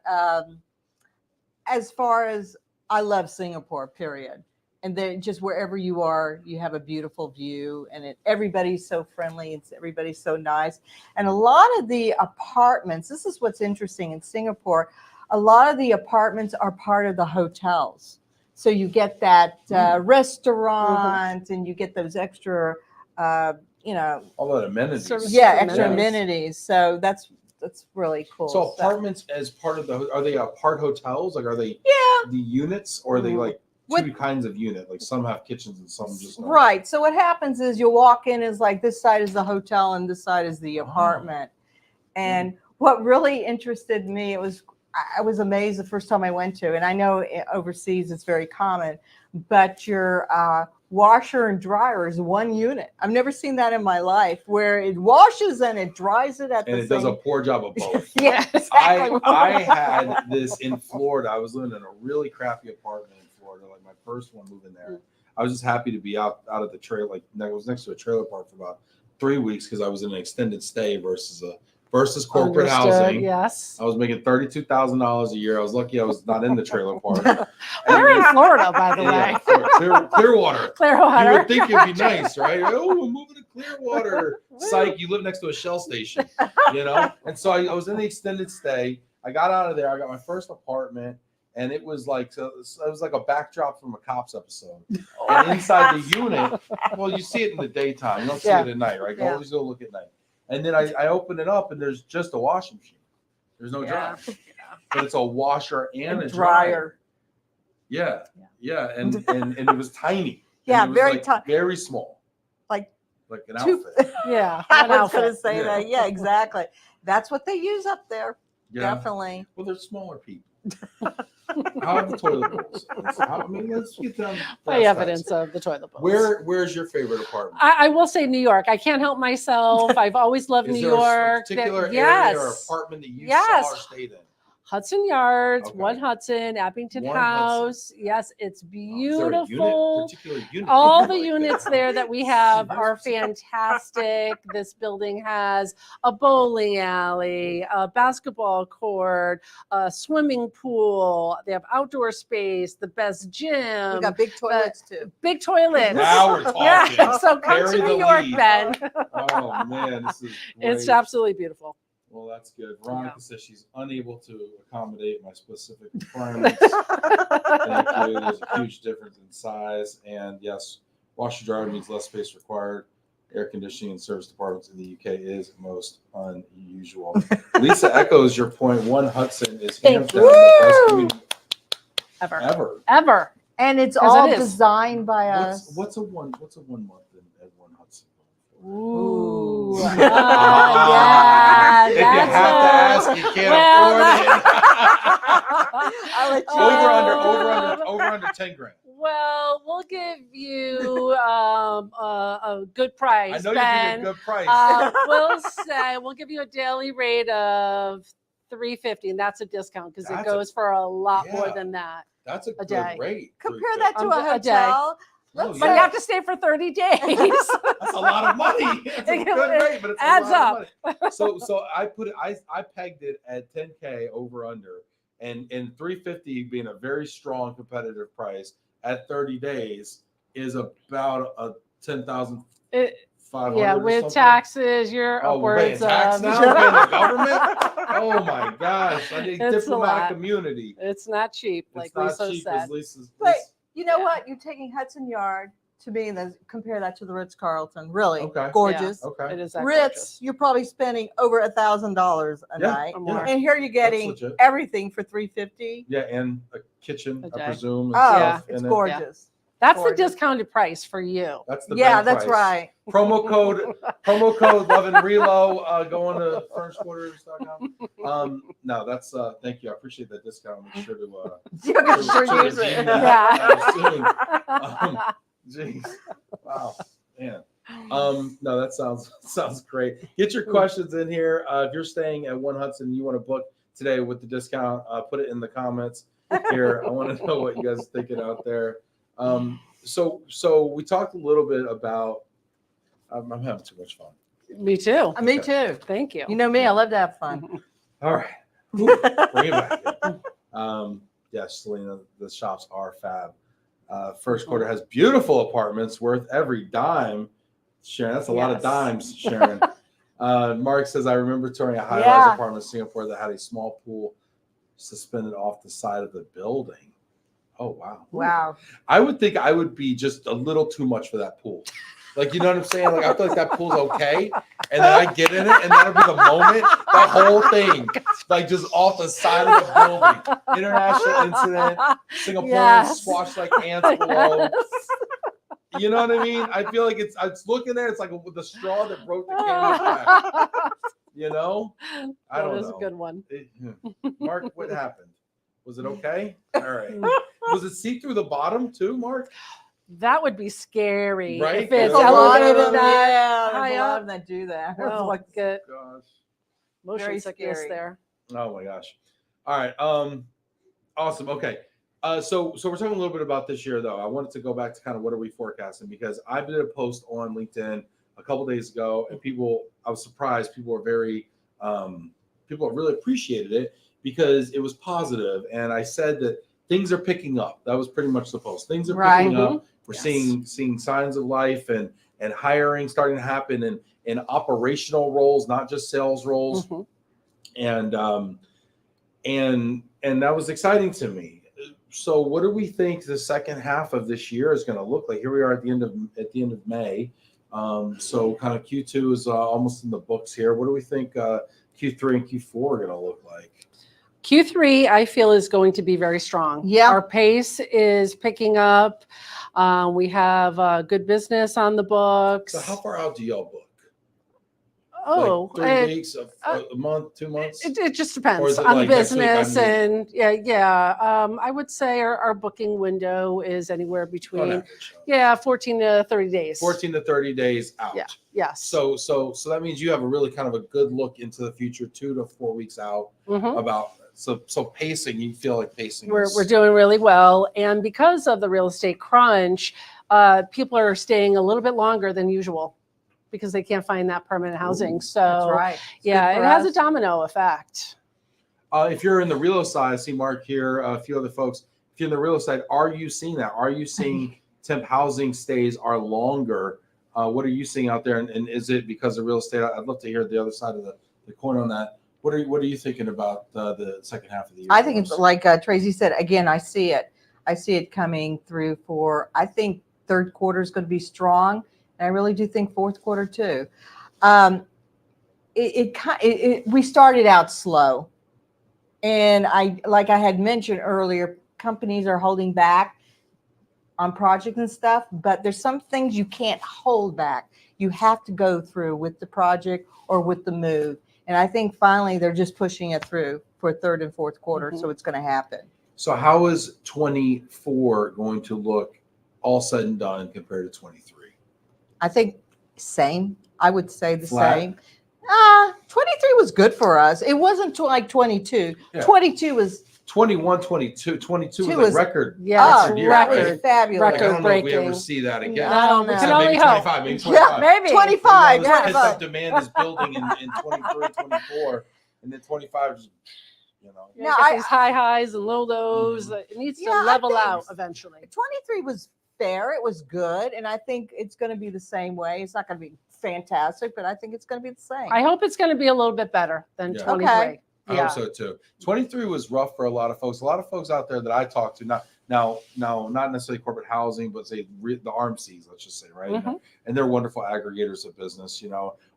as far as I love Singapore, period. And then just wherever you are, you have a beautiful view, and everybody's so friendly, and everybody's so nice. And a lot of the apartments, this is what's interesting in Singapore, a lot of the apartments are part of the hotels. So you get that restaurant, and you get those extra, All that amenities. Service- yeah, extra amenities. amenities. So that's really cool. So apartments as part of are they apart hotels? Like, are they Yeah. the units, or are they like What- two kinds of unit? Like some have kitchens and some just don't? Right. So what happens is you'll walk in is like this side is the hotel and this side is the apartment. And what really interested me, I was amazed the first time I went to, and I know overseas it's very common, but your washer and dryer is one unit. I've never seen that in my life, where it washes and it dries it at And the it same. does a poor job of both. Yeah, exactly. I had this in Florida. I was living in a really crappy apartment in Florida, like my first one moving there. I was just happy to be out of the trailer. Like, I was next to a trailer park for about 3 weeks because I was in an extended stay versus corporate Understood, housing. Yes. I was making $32,000 a year. I was lucky I was not in the trailer park. We're in Florida, by the Yeah, way. Clearwater. Clearwater. You would think it'd be nice, right? Oh, we're moving to Clearwater. Psych, you live next to a Shell station, And so I was in the extended stay. I got out of there. I got my first apartment, and it was like a backdrop from a Cops episode. And inside the unit, well, you see it in the daytime. You don't see it at night, right? Yeah. Always go look at night. And then I open it up, and there's just a washing machine. There's no dryer. But it's a washer and a dryer. Yeah. And it was tiny. Yeah, And it was very like tiny. Very small. Like an two- outfit. Yeah. I an was going to outfit. say that. Yeah, exactly. That's what they use up there. Yeah. Definitely. Well, they're smaller people. How are the toilet bowls? Let's get down. By evidence of the toilet bowls. Where's your favorite apartment? I will say New York. I can't help myself. I've always loved Is New there York. a particular Yes. area or apartment that you Yes. saw or stayed in? Hudson Yards, Okay. 1 Hudson, Abington One House. Hudson. Yes, it's Is there a beautiful. particular unit All that the you like units that? there that we have See, are fantastic. This building has a bowling alley, a basketball court, a swimming pool. They have outdoor space, the best gym, We got big toilets too. big toilets. Now we're talking. Yeah, so come Bury to the New York, lead. Ben. Oh man, this is It's great. absolutely beautiful. Well, that's good. Veronica says she's unable to accommodate my specific requirements. Thank you. There's a huge difference in size. And yes, washer dryer means less space required. Air conditioning and service departments in the UK is most unusual. Lisa echoes your point. 1 Hudson is hands down the best community ever. And it's 'Cause all it is. designed by us. What's a one month at 1 Hudson? Ooh. Yeah, If you have to ask, you can't afford I'll let it. you Over under 10 grand. Well, we'll give you a good price, I know you Ben. give a good price. We'll give you a daily rate of $350, and that's a discount because it That's goes for a lot more yeah. than that. That's a good day. rate. Compare that to A a day. hotel. Oh, Let's But yeah. you have to stay for 30 days. That's a lot of money. It's a good rate, but it's adds a lot up. of money. So I pegged it at 10K over under, and 350 being a very strong competitive price at 30 days is about a $10,000 500 Yeah, or with something? taxes, you're Oh, we're paying upwards tax of. now? We're paying the government? Oh my gosh! I need It's a diplomatic lot. immunity. It's not cheap, like It's not Lisa cheap, said. as Lisa's. But you know Yeah. what? You're taking Hudson Yard to me, and then compare that to the Ritz Carlton. Really Okay. gorgeous. Okay. It is that Ritz, gorgeous. you're probably spending over $1,000 a Yeah, night, Or more. and here you're getting legit. everything for $350. Yeah, and a kitchen, A I day. presume. And Oh, stuff it's in it. gorgeous. That's the Gorgeous. discounted price for you. That's the Yeah, better that's price. right. Promo code Love and Relo. Go on to furnishedquarters.com. No, that's thank you. I appreciate that discount. Make sure to You're gonna sure sure use redeem it. that. Jeez. Wow. Man. No, that sounds great. Get your questions in here. If you're staying at One Hudson, you want to book today with the discount, put it in the comments here. I want to know what you guys are thinking out there. So we talked a little bit about. I'm having too much fun. Me too. Me too. Thank you. You know me, I love to have fun. All right, Ooh, bring it back. Yes, Selena, the shops are fab. First quarter has beautiful apartments worth every dime. Sharon, that's a lot of Yes. dimes, Sharon. Mark says, I remember touring a high-rise Yeah. apartment in Singapore that had a small pool suspended off the side of the building. Oh, wow. Wow. I would think I would be just a little too much for that pool. Like, you know what I'm saying? Like, I feel like that pool's okay. And then I get in it, and that'll be the moment, the whole thing, like just off the side of the building. International incident. Singaporeans Yes. squashed like ants below. You know what I mean? I feel like it's looking there. It's like the straw that broke the camel's back. You know? I don't That is know. a good one. Mark, what happened? Was it okay? All right. Was it see through the bottom too, Mark? That would be scary. Right? If There's it's a lot of elevated them, that yeah, high there's a lot up. of them that do that. Oh, Like, get Gosh. motion Very sickness scary. there. Oh my gosh. All right. Awesome. Okay. So we're talking a little bit about this year though. I wanted to go back to kind of what are we forecasting, because I did a post on LinkedIn a couple days ago, and I was surprised. People were people really appreciated it because it was positive. And I said that things are picking up. That was pretty much the post. Things are Right. picking up. We're Yes. seeing signs of life and hiring starting to happen in operational roles, not just sales roles. Mhm. And that was exciting to me. So what do we think the second half of this year is going to look like? Here we are at the end of May. So kind of Q2 is almost in the books here. What do we think Q3 and Q4 are going to look like? Q3, I feel, is going to be very strong. Yeah. Our pace is picking up. We have good business on the books. So how far out do y'all book? Oh, like 3 weeks, a month, 2 months? it just Or depends is it on the like next week I business. need- And yeah. I would say our booking window is anywhere On between, average, 14 to 30 days. 14 to 30 days out. Yeah. Yes. So that means you have a really kind of a good look into the future, 2 to 4 weeks out Mhm. about so pacing. You feel like pacing. We're is- doing really well. And because of the real estate crunch, people are staying a little bit longer than usual because they can't find that permanent housing. Ooh, So That's right. It's yeah, good it for has a us. domino effect. If you're in the Relo side, I see Mark here, a few other folks. If you're in the Relo side, are you seeing that? Are you seeing temp housing stays are longer? What are you seeing out there? And is it because of real estate? I'd love to hear the other side of the coin on that. What are you thinking about the second half of the year? I think it's like Tracie said, again, I see it coming through I think third quarter is going to be strong. And I really do think fourth quarter too. We started out slow. And like I had mentioned earlier, companies are holding back on projects and stuff, but there's some things you can't hold back. You have to go through with the project or with the move. And I think finally they're just pushing it through for third and fourth quarter. Mhm. So it's going to happen. So how is 24 going to look all said and done compared to 23? I think same. I would say the Flat? same. 23 was good for us. It wasn't like 22. Yeah. 22 was 21, 22 was Two a was- record. Yeah, record year, that right? was fabulous. Like, I don't know if we ever Record-breaking. see that again. I don't know. Except Can only maybe hope. 25, maybe Yeah, 25. Maybe 25. You know, Yeah, pent-up but demand is building in 23, 24, and then 25 is, you know. Yeah, No, you get I- these high highs and low lows. It needs to Yeah, I level think- out eventually. 23 was fair. It was good. And I think it's going to be the same way. It's not going to be fantastic, but I think it's going to be the same. I hope it's going to be a little bit better than Yeah. 23. Okay. I hope so too. 23 was rough for a lot of folks. A lot of folks out there that I talked to, not necessarily corporate housing, but say the RMCs, let's just say, right? Mhm. And they're wonderful aggregators of business.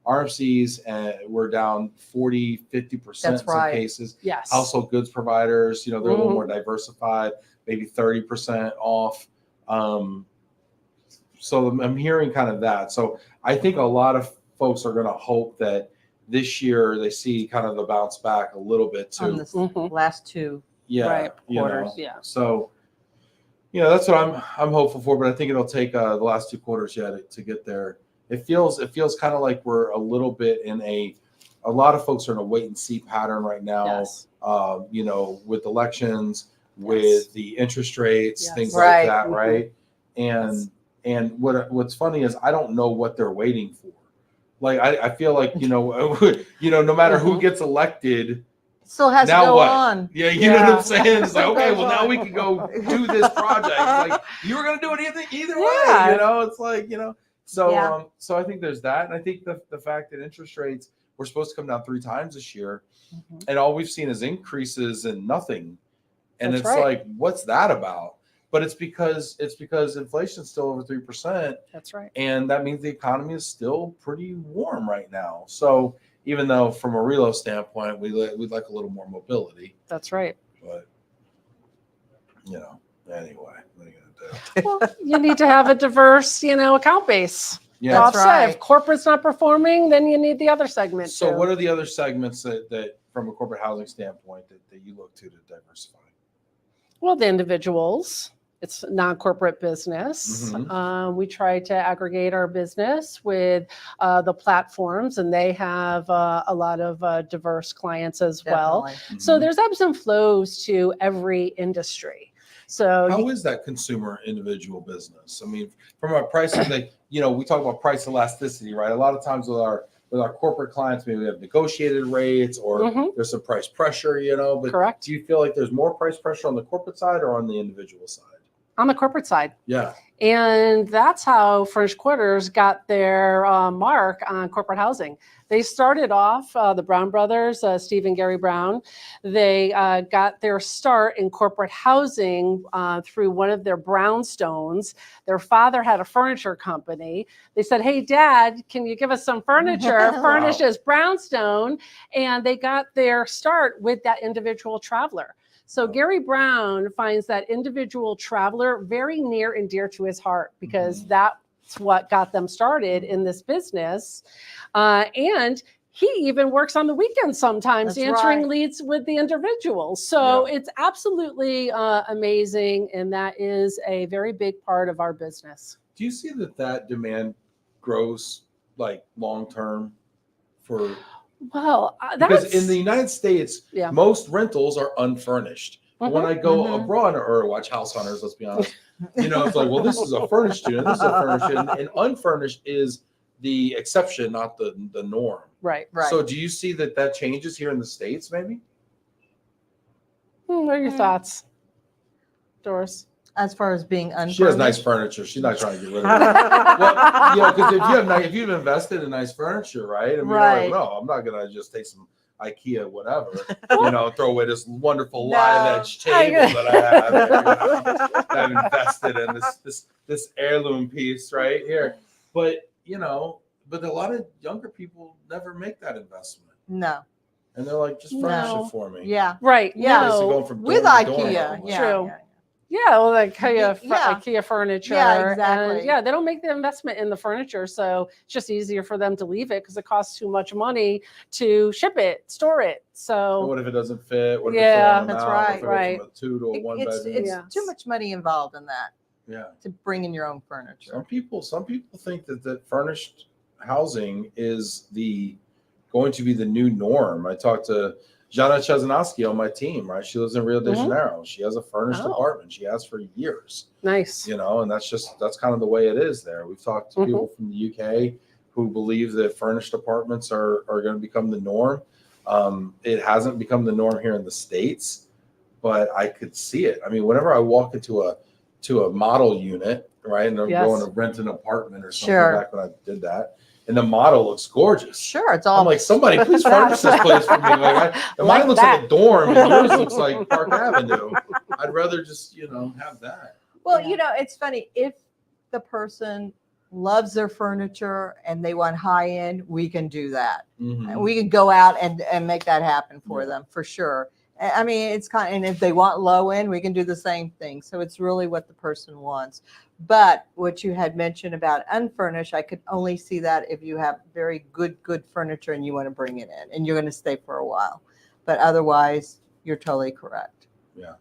RMCs were down 40, 50% in That's some right. cases. Yes. Household goods providers, they're a little Mhm. more diversified, maybe 30% off. So I'm hearing kind of that. So I think a lot of folks are going to hope that this year they see kind of the bounce back a little bit On too. this Mhm. last two. Yeah, Right. Quarters. Yeah. So, that's what I'm hopeful for. But I think it'll take the last 2 quarters to get there. It feels kind of like we're a little bit in a lot of folks are in a wait and see pattern right now. Yes. With elections, Yes. with the interest rates, Yes. things Right. like that, Mhm. right? Yes. And what's funny is I don't know what they're waiting for. Like I feel like no matter who Mhm. gets elected. Still has Now to go what? on. Yeah, you know what Yeah. I'm saying? It's like, okay, well, now Goes we on. can go do this project. It's like, you were going to do anything either way, Yeah. It's like, So, Yeah. so I think there's that. And I think the fact that interest rates were supposed to come down 3 times this year, Mhm. and all we've seen is increases and nothing. And That's it's right. like, what's that about? But it's because inflation's still over 3%. That's right. And that means the economy is still pretty warm right now. So even though from a relo standpoint, we'd like a little more mobility, That's right. but anyway, what are you gonna do? Well, you need to have a diverse, account base. Yeah. That's Offset. right. If corporate's not performing, then you need the other segment. So too. what are the other segments that from a corporate housing standpoint that you look to diversify? Well, the individuals. It's non-corporate business. Mhm. We try to aggregate our business with the platforms, and they have a lot of diverse clients as well. Definitely. So Mhm. there's ebbs and flows to every industry. So How is that consumer individual business? I mean, from a pricing, we talk about price elasticity, right? A lot of times with our corporate clients, maybe we have negotiated rates or Mhm. there's some price pressure, but Correct. do you feel like there's more price pressure on the corporate side or on the individual side? on the corporate side. Yeah. And that's how Furnished Quarters got their mark on corporate housing. They started off, the Brown brothers, Steve and Gary Brown, they got their start in corporate housing through one of their brownstones. Their father had a furniture company. They said, hey, Dad, can you give us some furniture? Furnished as brownstone. And they got their start with that individual traveler. So Gary Brown finds that individual traveler very near and dear to his heart because that's what got them started in this business. And he even works on the weekends sometimes, That's answering right. leads with the individuals. So it's absolutely amazing. And that is a very big part of our business. Do you see that demand grows like long term for? Well, Because that's in the United States, Yeah. most rentals are unfurnished. But when I go Mhm. abroad or watch House Hunters, let's be honest, it's like, well, this is a furnished unit, this is a furnished unit, and unfurnished is the exception, not the norm. right. Right. So do you see that changes here in the States, maybe? What are your thoughts, Doris? As far as being unfurnished. She has nice furniture. She's not trying to get rid of it. Well, because if you've invested in nice furniture, right? I mean, Right. you're like, no, I'm not gonna just take some IKEA whatever, throw away this wonderful No. live edge table that I have. That I've invested in this heirloom piece right here. But but a lot of younger people never make that investment, No. and they're like, just furnish No. it for me. Yeah. Right. Yeah. Basically No. going from With dorm to dorm. IKEA. Yeah. True. Yeah. Yeah, well, like IKEA, Yeah. IKEA furniture. Yeah, exactly. And yeah, they don't make the investment in the furniture, so it's just easier for them to leave it because it costs too much money to ship it, store it. And So what if it doesn't fit? What if Yeah, it's that's out? What if it goes right. from a 2 to a 1 It's bedroom? Yeah. too much money involved in that Yeah. to bring in your own furniture. Some people think that furnished housing is going to be the new norm. I talked to Jana Chesnowski on my team, right? She lives in Rio de Mhm. Janeiro. She has a furnished Oh. apartment. She has for years, nice. and that's kind of the way it is there. We've talked to people from the UK who believe that furnished apartments are going to become the norm. It hasn't become the norm here in the States, but I could see it. I mean, whenever I walk into to a model unit, right? And I'm Yes. going to rent an apartment or something Sure. back when I did that. And the model looks gorgeous. Sure, it's all I'm like, somebody please furnish this place for me. Like, and Like mine looks that. like a dorm, and yours looks like Park Avenue. I'd rather just, have that. Well, Yeah. it's funny if the person loves their furniture and they want high end, we can do that. Mhm. We can go out and make that happen for Yeah. them for sure. I mean, it's kind of, and if they want low end, we can do the same thing. So it's really what the person wants. But what you had mentioned about unfurnished, I could only see that if you have very good furniture and you want to bring it in and you're going to stay for a while. But otherwise, you're totally correct. Yeah.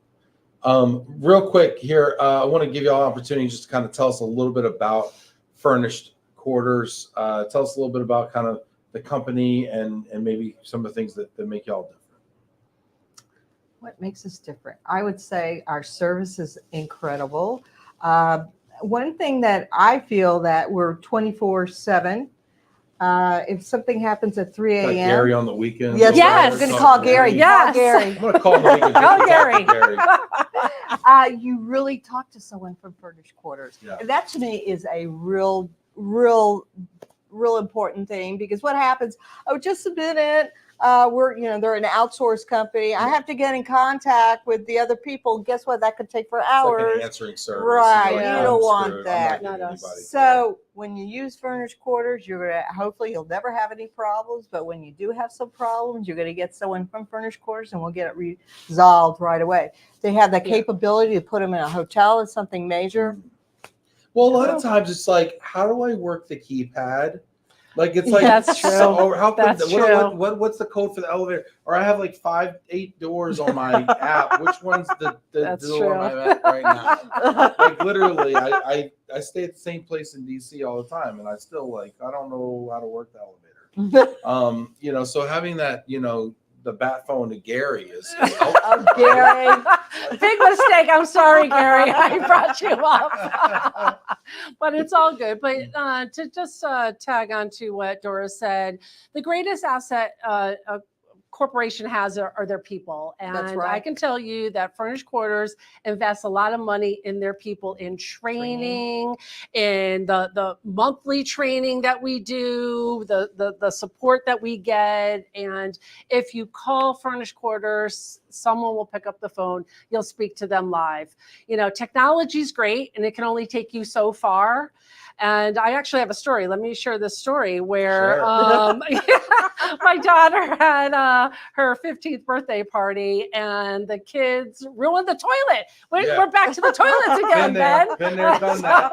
Real quick here, I want to give you all an opportunity just to kind of tell us a little bit about Furnished Quarters. Tell us a little bit about kind of the company and maybe some of the things that make y'all different. What makes us different? I would say our service is incredible. One thing that I feel that we're 24/7. If something happens at 3 Got a.m. Gary on the weekend. Yes, Yes. we're going to call Gary. Yes. Call Gary. I'm going to call him the weekend. Call just to talk to Gary. You really talk to someone from Furnished Quarters. Yeah. And that to me is a real important thing, because what happens, just a minute, they're an outsourced company. I have to get in contact with the other people. Guess what? That could take for It's like hours. an answering service. Right. You're like, You "I'm don't want screwed. I'm that." not getting Not us. anybody." So when you use Furnished Quarters, you're gonna hopefully you'll never have any problems. But when you do have some problems, you're gonna get someone from Furnished Quarters, and we'll get it resolved right away. They have the Yeah. capability to put them in a hotel if something major. Well, a lot of times it's like, how do I work the keypad? Like, it's like, That's true. or how come, That's true. what's the code for the elevator? Or I have like 8 doors on my app. Which one's the That's door true. I'm at right now? Like, literally, I stay at the same place in DC all the time, and I still I don't know how to work the elevator. So having that, the bat phone to Gary is helpful. Gary. Big mistake. I'm sorry, Gary. I brought you up. But it's all good. But to just tag on to what Doris said, the greatest asset a corporation has are their people. And That's right. I can tell you that Furnished Quarters invests a lot of money in their people, in training, in the monthly training that we do, the support that we get. And if you call Furnished Quarters, someone will pick up the phone. You'll speak to them live. Technology is great, and it can only take you so far. And I actually have a story. Let me share this story where my daughter had her 15th birthday party, and the kids ruined the toilet. We're back to the toilets again, Ben. Been there, done that.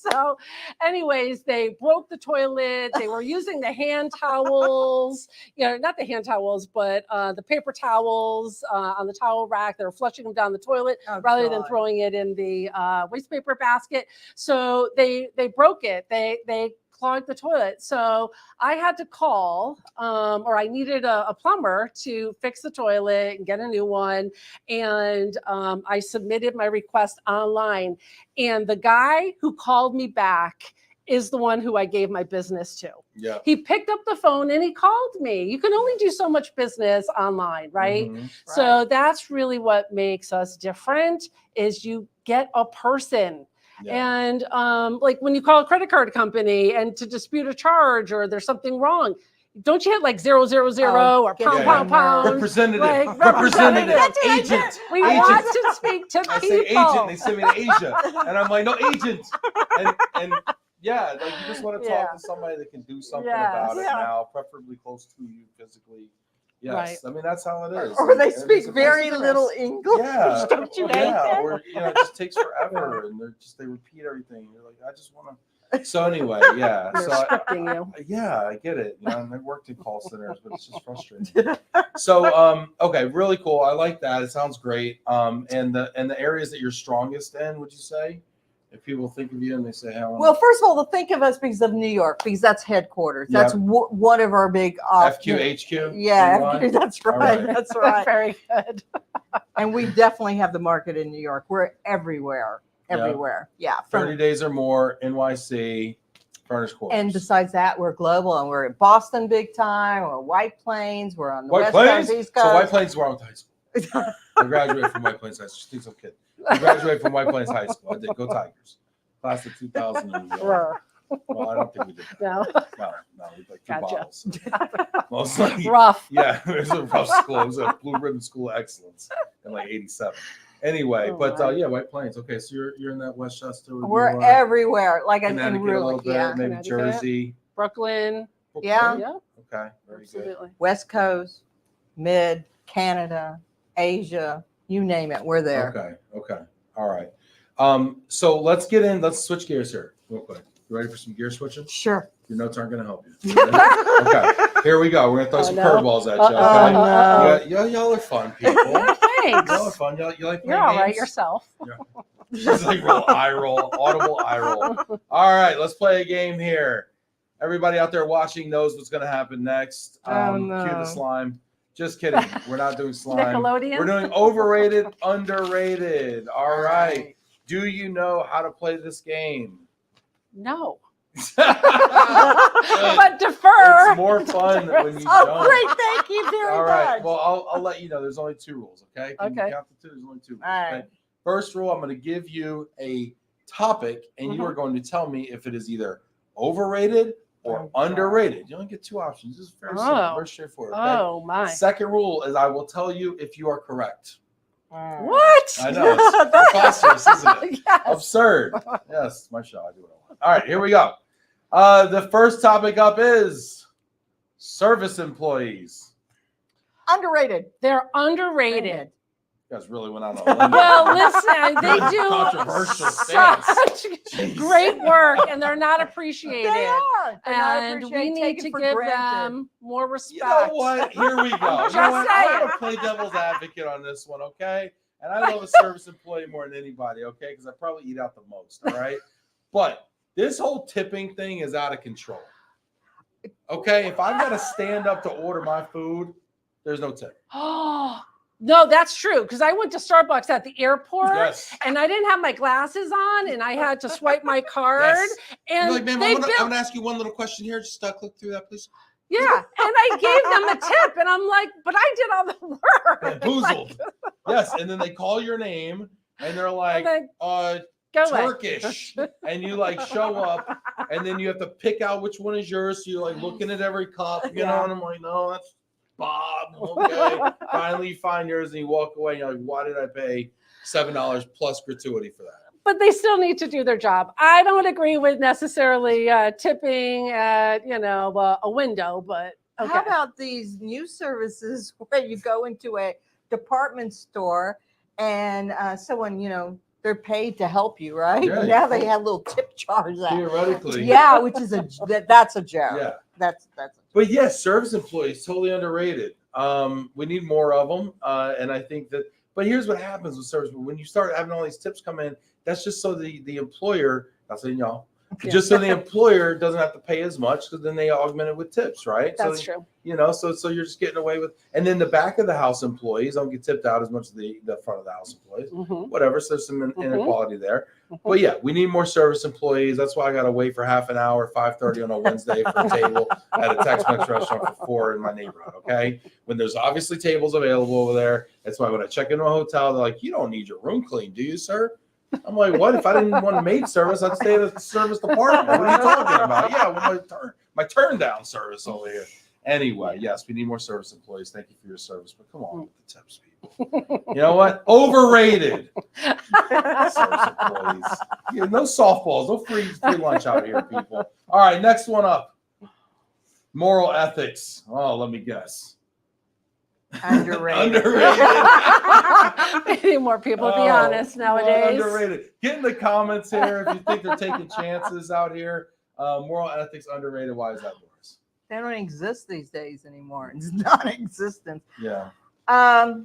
So anyways, they broke the toilet. They were using the hand towels, not the hand towels, but the paper towels on the towel rack. They were flushing them down the toilet rather than throwing it in the waste paper basket. So they broke it. They clogged the toilet. So I had to call, or I needed a plumber to fix the toilet and get a new one. And I submitted my request online. And the guy who called me back is the one who I gave my business to. Yeah. He picked up the phone and he called me. You can only do so much business online, right? Mhm. So that's really what makes us different, is you get a person. Yeah. And like when you call a credit card company and to dispute a charge or there's something wrong, don't you hit like 000 or get pound, Yeah, pound, yeah. pound? Representative, Like, representative, representative. agent. We agent. want to speak to I people. say agent, they send me to Asia, and I'm like, no, agent. And yeah, like you just want to talk to somebody that can do something about it Yes. now, preferably close to you physically. Yes, Right. I mean that's how it is. Or they And speak it's a very nice little stress. English. Yeah, Don't you hate yeah, that? or it just takes forever, and they repeat everything. You're like, I just want to. So anyway, yeah. They're So scripting you. yeah, I get it. And I worked in call centers, but it's just frustrating. So, okay, really cool. I like that. It sounds great. And the areas that you're strongest in, would you say? If people think of you and they say, "Hey, I want Well, first of all, they'll think of us because of New York, because that's headquarters. That's one of our big FQHQ? Yeah, Right? that's right. right. That's right. Very good. And we definitely have the market in New York. We're everywhere. Yeah. Everywhere. Yeah. 30 days or more, NYC, Furnished Quarters. And besides that, we're global, and we're in Boston big time. We're White Plains. We're on the White West Plains? Coast, East So Coast. White Plains is where I went to high school. I graduated from White Plains High School. She's a kid. I graduated from White Plains High School. I did. Go Tigers. Class of 2000. Well, I don't think we did that. No. No, we like 2 Gotcha. bottles. Mostly. Rough. Yeah, it was a rough school. It was a Blue Ribbon School of Excellence in like '87. Anyway, Oh, but my. yeah, White Plains. Okay, so you're in that Westchester. We're everywhere, like in Connecticut a really, little bit, yeah. maybe Connecticut. Jersey. Brooklyn. Yeah. Yeah, Okay, very good. absolutely. West Coast, Mid, Canada, Asia, you name it, we're there. Okay, all right. So let's get in. Let's switch gears here real quick. You ready for some gear switching? Sure. Your notes aren't going to help you. You ready? Okay, here we go. We're going to throw some no. curveballs at you. Uh-oh. Okay. Y'all are fun people. Thanks. Y'all are fun. You like playing You're all right games? yourself. She's like eye roll, audible eye roll. All right, let's play a game here. Everybody out there watching knows what's going to happen next. Oh, no. Cue the slime. Just kidding. We're not doing slime. Nickelodeon? We're doing overrated, underrated. All right. Do you know how to play this game? No. But But defer. it's more fun when you Oh, don't. great, thank you very All right. much. Well, I'll let you know. There's only 2 rules. Okay. Can Okay. you count the 2? There's only 2 rules. All right. Okay? First rule: I'm going to give you a topic, and you are going to tell me if it is either overrated or Oh, God. underrated. You only get 2 options. This is very simple, Oh. very straightforward. Okay? Oh my. Second rule is I will tell you if you are correct. What? I know. It's preposterous, isn't it? Yes. Absurd. Yes, my show. I do what I want. All right, here we go. The first topic up is service employees. Underrated. They're underrated. You guys really went out on a limb. Well, listen, they Really do controversial stance. such Jeez. great work, and they're not appreciated. They are. They're not And we appreciated, need taken to for give granted. them more respect. You know what? Here we go. Just You know what? I'm saying. going to play devil's advocate on this one, okay? And I love a service employee more than anybody, okay? Because I probably eat out the most, all right? But this whole tipping thing is out of control. Okay? If I've got to stand up to order my food, there's no tip. Oh, no, that's true. Because I went to Starbucks at the airport. Yes. And I didn't have my glasses on, and I had to swipe my card. Yes. And You're like, ma'am, they I'm built, going to ask you one little question here. Just click through that, please. yeah, and I gave them a tip, and I'm like, but I did all the work. Bamboozled. Yes, and then they call your name, and they're like, And then, go away. Turkish. And you like show up, and then you have to pick out which one is yours. So you're like looking at every cup, you know, Yeah. and I'm like, no, that's Bob. Okay. Finally, you find yours, and you walk away, and you're like, why did I pay $7 plus gratuity for that? But they still need to do their job. I don't agree with necessarily tipping at, a window, but okay. How about these new services where you go into a department store and someone, they're paid to help you, right? Yeah. Now they have little tip jars out. Theoretically. Yeah, which is that's a joke. Yeah. That's But yes, service employees totally underrated. We need more of them, and I think that. But here's what happens with service: when you start having all these tips come in, that's just so the employer, not saying y'all, Yeah. just so the employer doesn't have to pay as much because then they augment it with tips, right? That's so, true. So you're just getting away with, and then the back of the house employees don't get tipped out as much as the front of the house employees. Mhm. Whatever, so there's some Mhm. inequality there. Mhm. But yeah, we need more service employees. That's why I got to wait for half an hour, 5:30 on a Wednesday for a table at a Tex-Mex restaurant for 4 in my neighborhood. Okay, when there's obviously tables available over there. That's why when I check into a hotel, they're like, "You don't need your room cleaned, do you, sir?" I'm like, "What? If I didn't want a maid service, I'd stay at the service department. What are you talking about? Yeah, well, my turn down service over here." Anyway, yes, we need more service employees. Thank you for your service, but come on with the tips, people. You know what? Overrated. Service employees. Yeah, no softballs, no free lunch out here, people. All right, next one up. Moral ethics. Oh, let me guess. underrated. We need more people to be Oh, honest nowadays. Underrated. Get in the comments here if you think they're taking chances out here. Moral ethics underrated. Why is that, Doris? They don't exist these days anymore. It's non-existent. Yeah. I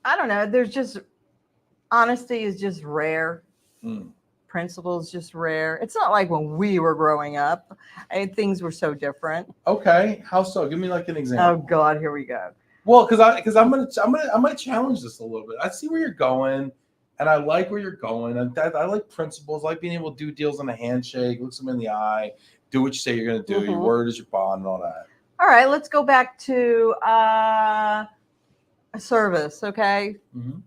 don't know. There's just honesty is just rare. Mm. Principle is just rare. It's not like when we were growing up. Things were so different. Okay. How so? Give me like an Oh example. God, here we go. Well, because I'm gonna challenge this a little bit. I see where you're going, and I like where you're going. And I like principles. I like being able to do deals on a handshake, look someone in the eye, do what you say you're gonna do. Your Mhm. word is your bond, and all that. All right, let's go back to a service. Okay, Mhm.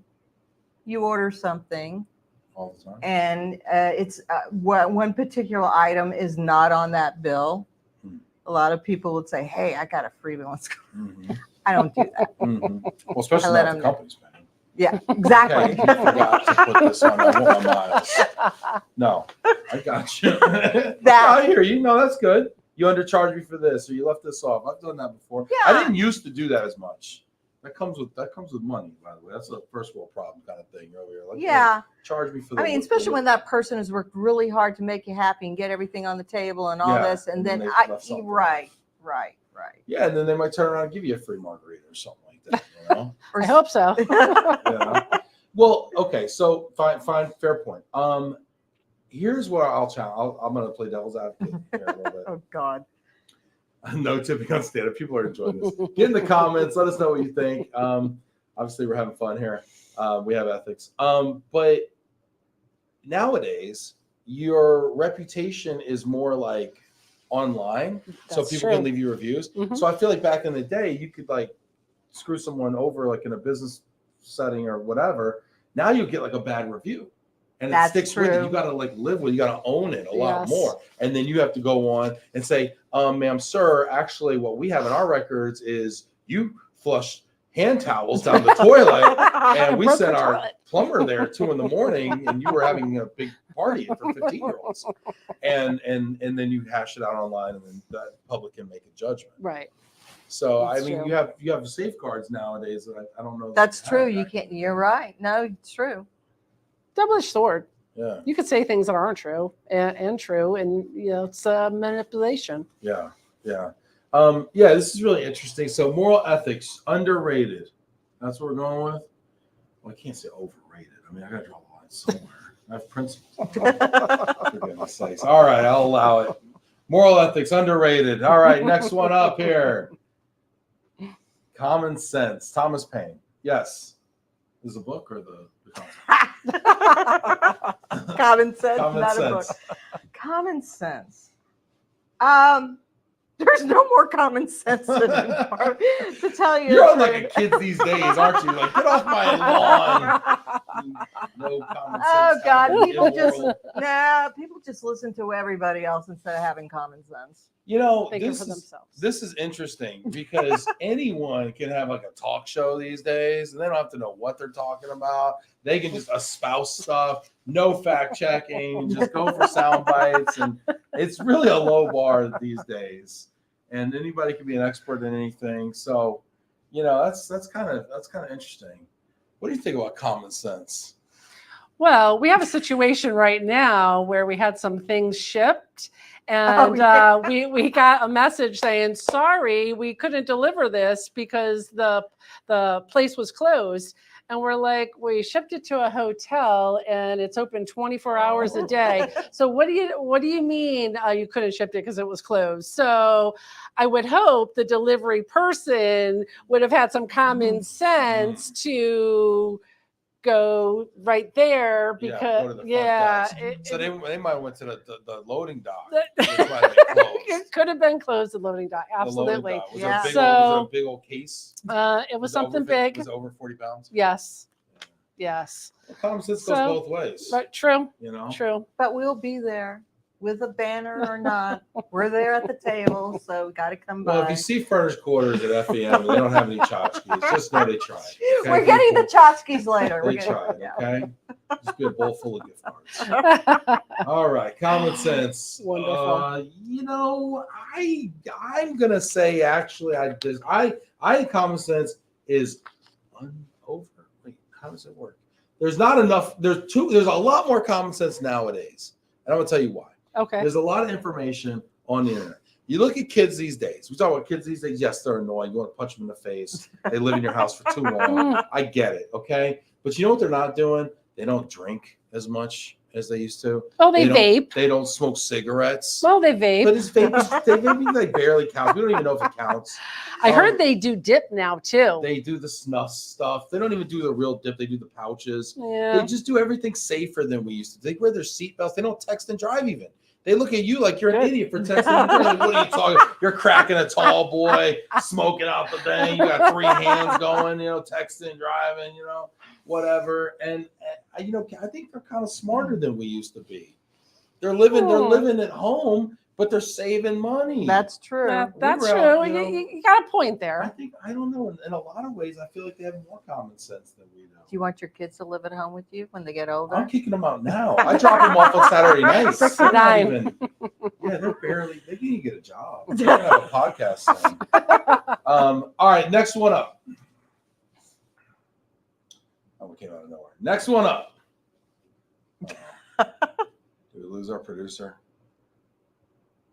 you order something All the time. and it's one particular item is not on that bill, a lot of people would say, "Hey, I got a freebie. Let's go." I don't do that. Well, especially I let not them the know. company's paying. Yeah, exactly. Okay, you forgot to put this on. I want my miles. No, I got you. I hear you. No, that's good. You undercharged me for this, or you left this off. I've done that before. I Yeah. didn't used to do that as much. That comes with money, by the way. That's a first world problem kind of thing earlier. Like, Yeah. charge me for the I mean, especially when that person has worked really hard to make you happy and get everything on the table and all Yeah, this, and then they've I left something. right. Yeah, and then they might turn around and give you a free margarita or something like that. You know? Or I hope so. Yeah. Well, okay, so fine, fair point. Here's where I'll challenge. I'm going to play devil's advocate here a little bit. Oh God. No tipping on stand-up. People are enjoying this. Get in the comments. Let us know what you think. Obviously, we're having fun here. We have ethics. But nowadays, your reputation is more like online, so That's people true. can leave you reviews. Mhm. So I feel like back in the day, you could like screw someone over like in a business setting or whatever. Now you get like a bad review. And it That's sticks with you. true. You got to like live with it. You got to own it a lot Yes. more. And then you have to go on and say, ma'am, sir, actually what we have in our records is you flushed hand towels down the toilet and we Broke sent the our toilet. plumber there at 2 a.m. and you were having a big party for 15-year-olds. And then you hash it out online and then the public can make a judgment. Right. So That's I mean, true. you have safeguards nowadays that I don't know. that That's you true. had You back can't. then. You're right. No, it's true. Double-edged sword. Yeah. You could say things that aren't true and true, and it's manipulation. Yeah. Yeah, this is really interesting. So moral ethics, underrated. That's what we're going with. Well, I can't say overrated. I mean, I gotta draw the line somewhere. I have principles. For goodness sakes. All right, I'll allow it. Moral ethics, underrated. All right, next one up here. Common sense. Thomas Paine. Yes. Is the book or the concept? Common sense, Common not sense. a book. Common sense. There's no more common sense anymore. To tell you, You're the on like a truth. kid these days, aren't you? Like, get off my lawn. No common sense. Oh God, happening in people the just world. people just listen to everybody else instead of having common sense. You know, Thinking this for is themselves. this is interesting because anyone can have like a talk show these days, and they don't have to know what they're talking about. They can just espouse stuff, no fact checking, just go for sound bites, and it's really a low bar these days. And anybody can be an expert in anything. So, you know, that's kind of interesting. What do you think about common sense? Well, we have a situation right now where we had some things shipped, and yeah. we got a message saying, "Sorry, we couldn't deliver this because the place was closed." And we're like, "We shipped it to a hotel, and it's open 24 hours a day. So what do you mean you couldn't ship it because it was closed?" So I would hope the delivery person would have had some common sense to go right there Go to the because front desk. So they might have went to the loading dock. Which might have been closed. it could have been closed, the loading dock. The loading Absolutely. dock. Was Yeah. it So- a big old case? It was something big. Was it over 40 pounds? Yes. Yes. Well, common sense goes So- both ways. But true. You know. True. But we'll be there with a banner or not. We're there at the table, so we got to come Well, if by. you see furnished quarters at FEM and they don't have any tchotchkes, just know they tried. Okay? We're getting the tchotchkes later. They We're getting- tried. yeah. Okay. Just be a bowl full of gift cards. All right, common sense. Wonderful. You know, I'm gonna say actually, I think common sense is wait, how does it work? There's not enough. There's a lot more common sense nowadays, and I'm gonna tell you why. Okay. There's a lot of information on the internet. You look at kids these days. We talk about kids these days. Yes, they're annoying. You want to punch them in the face. They live in your house for too long. I get it. Okay, but you know what they're not doing? They don't drink as much as they used to. Oh, they don't- vape. They don't smoke cigarettes. Well, they vape. But it's vaping like barely counts. We don't even know if it counts. I heard they do dip now too. They do the snuff stuff. They don't even do the real dip. They do the pouches. Yeah. They just do everything safer than we used to. They wear their seatbelts. They don't text and drive even. They look at you like you're an Good. idiot for texting and driving. What are you talking? You're cracking a tall boy, smoking out the thing. You got 3 hands going, you know, texting and driving, you know. whatever. And you know, I think they're kind of smarter than we used to be. They're living at home, but they're saving money. That's true. That's were true. out, you know, You got a point I there. think, I don't know. In a lot of ways, I feel like they have more common sense than we do. Do you want your kids to live at home with you when they get older? I'm kicking them out now. I drop them off on Saturday nights. They're not 69. even, yeah, they're barely, they can't even get a job. They're going to have a podcast soon. All right, next one up. Oh, we came out of nowhere. Next one up. Did we lose our producer?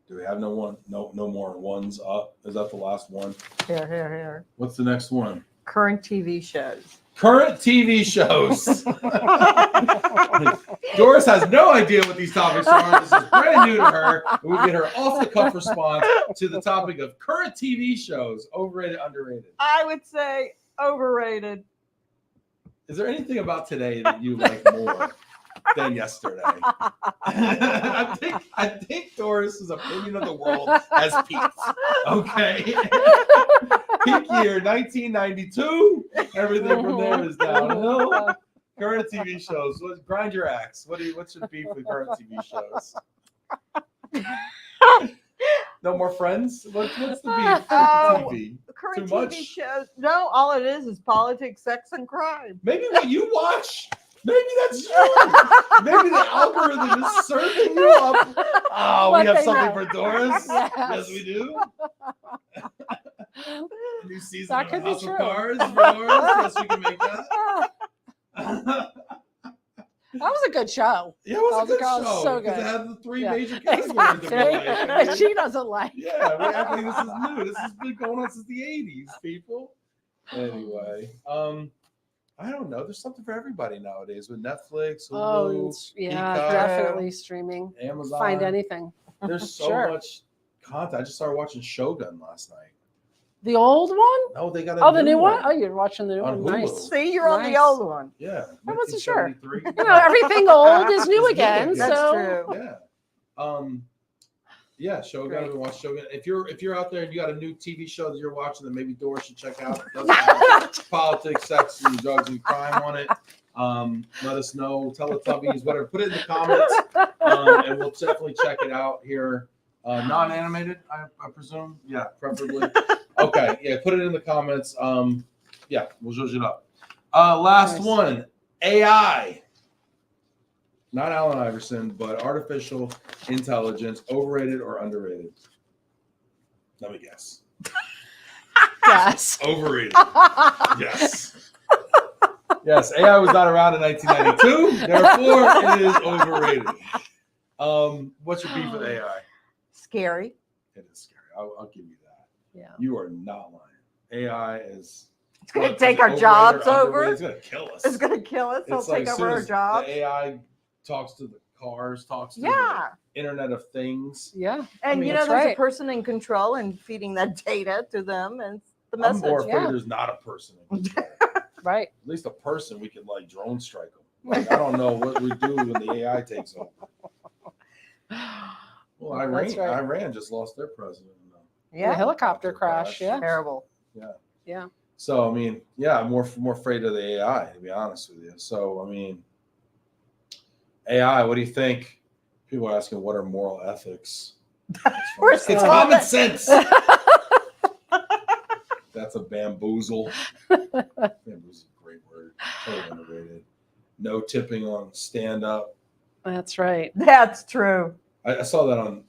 Do we have no one? No more ones up. Is that the last one? Here. What's the next one? Current TV shows. Current TV shows. Doris has no idea what these topics are. This is brand new to her. We'll get her off the cuff response to the topic of current TV shows, overrated, underrated. I would say overrated. Is there anything about today that you like more than yesterday? I think Doris's opinion of the world has peaked. Okay. Peak year 1992. Everything from there is downhill. Current TV shows. Grind your axe. What's your beef with current TV shows? No more Friends? What's the beef with TV? Current Too TV much? shows. No, all it is politics, sex, and crime. Maybe what you watch. Maybe that's you. Maybe the algorithm is serving you up. Oh, What we have they something know. for Doris. Yes. Yes, we do. A new season That of could be House true. of Cards for Doris. Yes, we can make that. That was a good show. Yeah, it was a good House of Cards, show. so because good. it had the three Yeah. major categories that we like. I Exactly. mean, She doesn't like. yeah, we're acting this is new. This has been going on since the 80s, people. Anyway, I don't know. There's something for everybody nowadays with Netflix, Oh, Hulu, yeah, Peacock, definitely streaming. Amazon. Find anything. There's so Sure. much content. I just started watching Shogun last night. The old one? Oh, they got Oh, the new one? Oh, you're watching the new On one. Hulu. Nice. See, you're on the Nice. old one. Yeah. I wasn't sure. 1973. You know, everything old is new It's new again. again. That's So true. Yeah. Yeah, Shogun. Great. I've been watching Shogun. If you're out there and you got a new TV show that you're watching that maybe Doris should check out, it doesn't have politics, sex, and drugs and crime on it. Let us know. Teletubbies, whatever. Put it in the comments, and we'll definitely check it out here. Non-animated, I presume. Yeah, preferably. Okay, yeah. Put it in the comments. Yeah, we'll judge it up. Last Nice. one. AI. Not Allen Iverson, but artificial intelligence, overrated or underrated? Let me guess. yes. Overrated. Yes. Yes, AI was not around in 1992, therefore it is overrated. What's your beef with AI? Scary. It is scary. I'll give you that. Yeah. You are not lying. AI is. It's going to What, take is it our overrated jobs or over. underrated? It's going to kill us. It's going to kill us. It'll It's like take as soon over our as jobs. the AI talks to the cars, talks to Yeah. the Internet of Things. Yeah. And mean, you know, that's there's right. a person in control and feeding that data to them and the I'm message. more afraid yeah. there's not a person in control. Right. At least a person, we could like drone strike them. Like, I don't know what we do when the AI takes over. Well, That's right. Iran just lost their president. The Yeah. helicopter crash. Yeah. Terrible. Yeah. So I mean, yeah, I'm more afraid of the AI, to be honest with you. So I mean, AI, what do you think? People are asking, what are moral ethics? We're It's still- common sense. That's a bamboozle. Bamboozle is a great word. Totally underrated. No tipping on stand up. That's right. That's true. I saw that on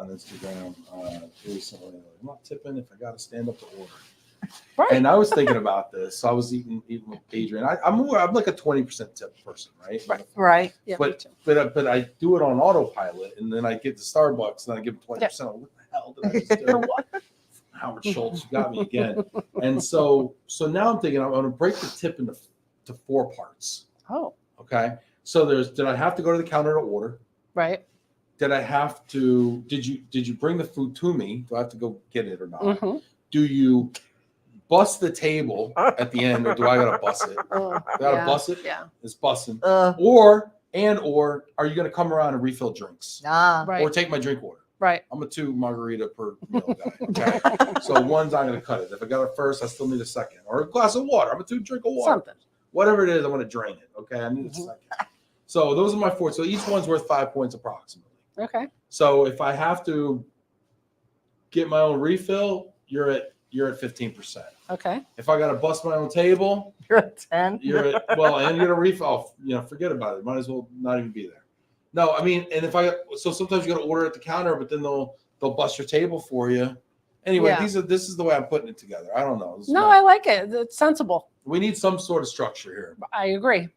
Instagram recently. I'm not tipping if I got to stand up to order. Right. And I was thinking about this. So I was eating with Adrian. I'm like a 20% tip person, right? Right. Yeah. me But too. but I do it on autopilot, and then I get to Starbucks and I give them 20%. What the hell did I just do? Howard Schultz, you got me again. And so now I'm thinking I'm going to break the tip into 4 parts. Oh, Okay. So did I have to go to the counter to order? right. Did I have to? Did you bring the food to me? Do I have to go get it or not? Mm-hmm. Do you bust the table at the end, or do I gotta bust it? Gotta bust it. Yeah. It's busting. Uh, Or are you gonna come around and refill drinks, nah. Right. or take my drink order? Right. I'm a 2 margarita per meal guy. Okay. So one's not gonna cut it. If I got it first, I still need a second, or a glass of water. I'm a 2 drink of water. Something. whatever it is, I want to drain it. Okay, I need a second. So those are my 4. So each one's worth 5 points approximately. Okay. So if I have to get my own refill, you're at 15%. Okay. If I got to bust my own table, You're at 10. you're at and get a refill. Forget about it. Might as well not even be there. No, I mean, and so sometimes you got to order at the counter, but then they'll bust your table for you. Anyway, Yeah. this is the way I'm putting it together. I don't know. No, I like it. It's sensible. We need some sort of structure here. I agree.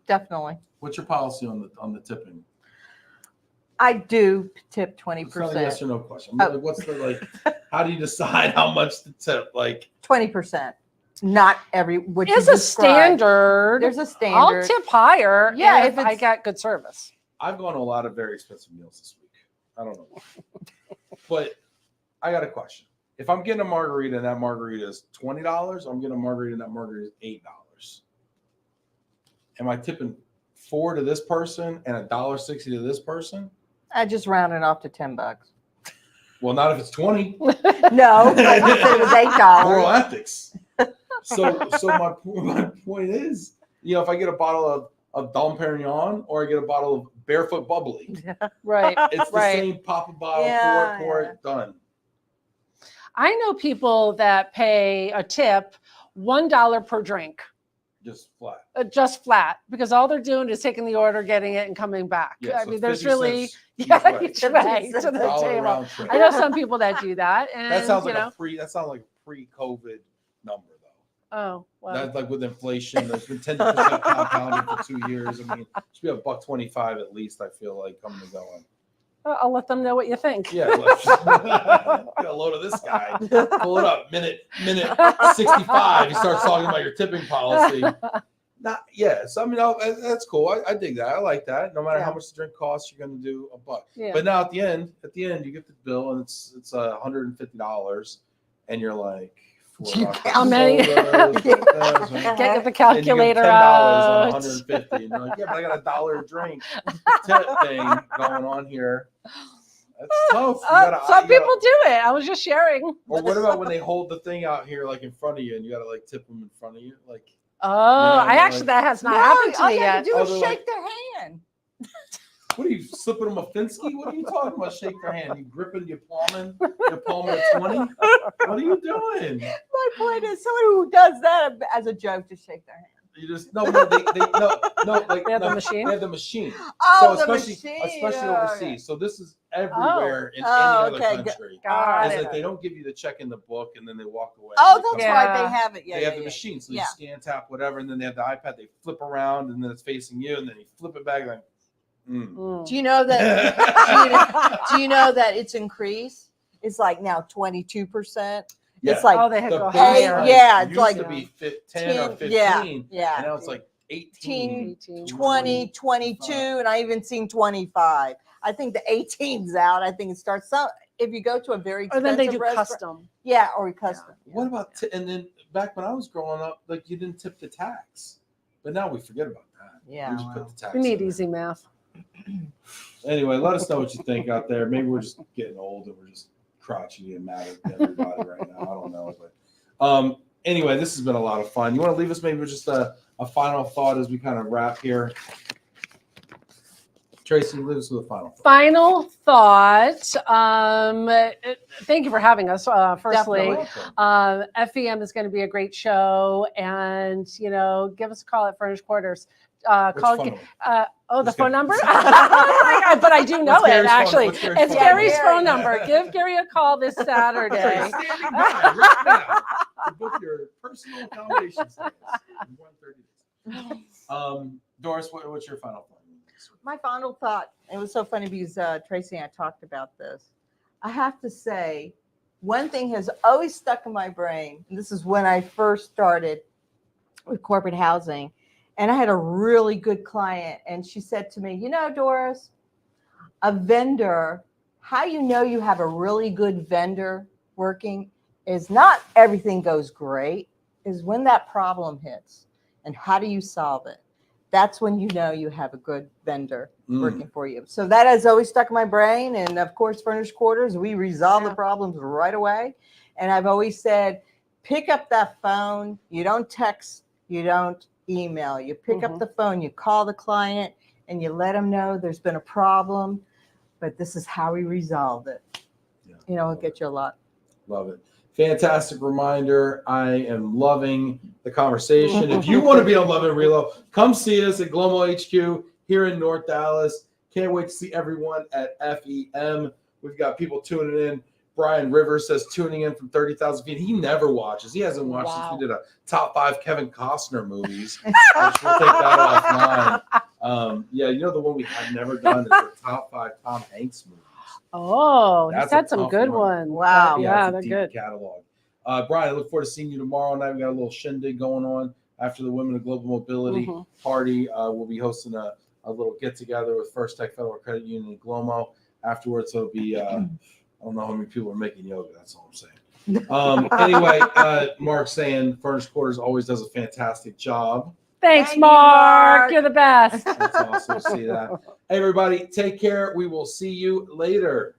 Definitely. What's your policy on the tipping? I do tip It's not a yes 20%. or no question. Oh. Like, what's the how do you decide how much to tip? Like 20%. Not every, which It's you a described. standard. There's a I'll standard. tip higher Yeah, if if I it's- get good service. I've gone to a lot of very expensive meals this week. I don't know why. But I got a question. If I'm getting a margarita and that margarita is $20, I'm getting a margarita and that margarita is $8. Am I tipping $4 to this person and $1.60 to this person? I just rounded off to $10. Well, not if it's 20. No, like you said, it was Moral $8. ethics. So my point is, if I get a bottle of Dom Perignon or I get a bottle of Barefoot Bubbly, Right. it's the Right. same pop a bottle, Yeah, pour it, done. I know people that pay a tip $1 per drink, Just flat. just flat, because all they're doing is taking the order, getting it, and coming back. Yeah, I so mean, there's 50 really cents each yeah, way. each way to the Dollar table. round trip. I know some people that do that, and That sounds you like know, that sounds like a pre-COVID number though. oh well. That's like with inflation, there's been 10% compounded for 2 years. I mean, it should be $1.25 at least. I feel like coming and going. I'll let them know what you think. Yeah, get a load of this guy. Pull it up. Minute 65. He starts talking about your tipping policy. So I mean, that's cool. I dig that. I like that. No matter how Yeah. much the drink costs, you're going to do a buck. Yeah. But now at the end, you get the bill and it's $150, and you're like, $4 How many? sodas, Get the calculator $10 out. on 150, and you're like, yeah, but I got $1 a drink tip thing going on here. That's tough. Some people do it. I was just sharing. Or what about when they hold the thing out here like in front of you, and you got to like tip them in front of you, like. Oh, Yeah, I actually that has not No, happened to all me you have yet. to do Oh, is they're shake like- their hand. What are you slipping them a Finsky? What are you talking about? Shake their hand. You gripping? You palming? You palming a 20? What are you doing? My point is, someone who does that as a joke, just shake their hand. You just no. They like They have the machine? They have the machine. Oh, so the especially machine. overseas. So this is everywhere in any Oh, other okay, country. Got Is it. that they don't give you the check in the book and then they walk away. Oh, and they that's come Yeah. right. They have it. Yeah, They yeah, have the yeah. machine, so Yeah. you scan, tap, whatever, and then they have the iPad. They flip around, and then it's facing you, and then you flip it back, like. Mm. Do you know that? do you know that it's increased? It's like now 22%. Yeah. It's like Oh, they had to The go base, higher. yeah, it's used like to be 10 or 15, yeah, and now it's like 18. 18. 20, 22, and I even seen 25. I think the 18's out. I think it starts some. If you go to a very Or expensive then they do restaurant, custom. yeah, or custom. What about and then back when I was growing up, like you didn't tip the tax, but now we forget about that. Yeah, we just well. put the tax. We need in there. easy math. Anyway, let us know what you think out there. Maybe we're just getting old and we're just crotchety and mad at everybody right now. I don't know, but anyway, this has been a lot of fun. You want to leave us maybe with just a final thought as we kind of wrap here? Tracie, leave us with a final thought. Final thought. Thank you for having us. Firstly, You're welcome. FEM is going to be a great show, and give us a call at Furnished Quarters. What's Call. phone number? The Just phone kidding. number. But I do know What's it Gary's phone- actually. what's Gary's It's phone Gary's number? phone number. Give Gary a call this Saturday. Standing by right now to book your personal accommodation stays in 130 days. Doris, what's your final thought? My final thought, it was so funny because Tracie and I talked about this. I have to say, one thing has always stuck in my brain, and this is when I first started with corporate housing, and I had a really good client, and she said to me, Doris, a vendor, how you know you have a really good vendor working is not everything goes great, is when that problem hits, and how do you solve it? That's when you know you have a good vendor working for you. So that has always stuck in my brain. And of course, Furnished Quarters, we resolve the problems right away. And I've always said, pick up that phone. You don't text, you don't email. You pick up the phone, you call the client, and you let them know there's been a problem, but this is how we resolved it. Yeah, It'll get you a lot. Love it. Fantastic reminder. I am loving the conversation. If you want to be on Love and Relo, come see us at Glomo HQ here in North Dallas. Can't wait to see everyone at FEM. We've got people tuning in. Brian Rivers says tuning in from 30,000 feet. He never watches. He hasn't watched since we did a top 5 Kevin Costner movies. We'll take that offline. Yeah, you know the one we have never done is the top 5 Tom Hanks movies. Oh, he's That's got a some tough good one. ones. Wow. Yeah, it's a they're deep good. catalog. Brian, I look forward to seeing you tomorrow night. We got a little shindig going on after the Women of Global Mobility party. We'll be hosting a little get together with First Tech Federal Credit Union in Glomo. Afterwards, it'll be I don't know how many people are making yoga. That's all I'm saying. Anyway, Mark's saying Furnished Quarters always does a fantastic job. Thanks, Thank you, Mark. Mark. You're the best. That's awesome to see that. Hey, everybody, take care. We will see you later.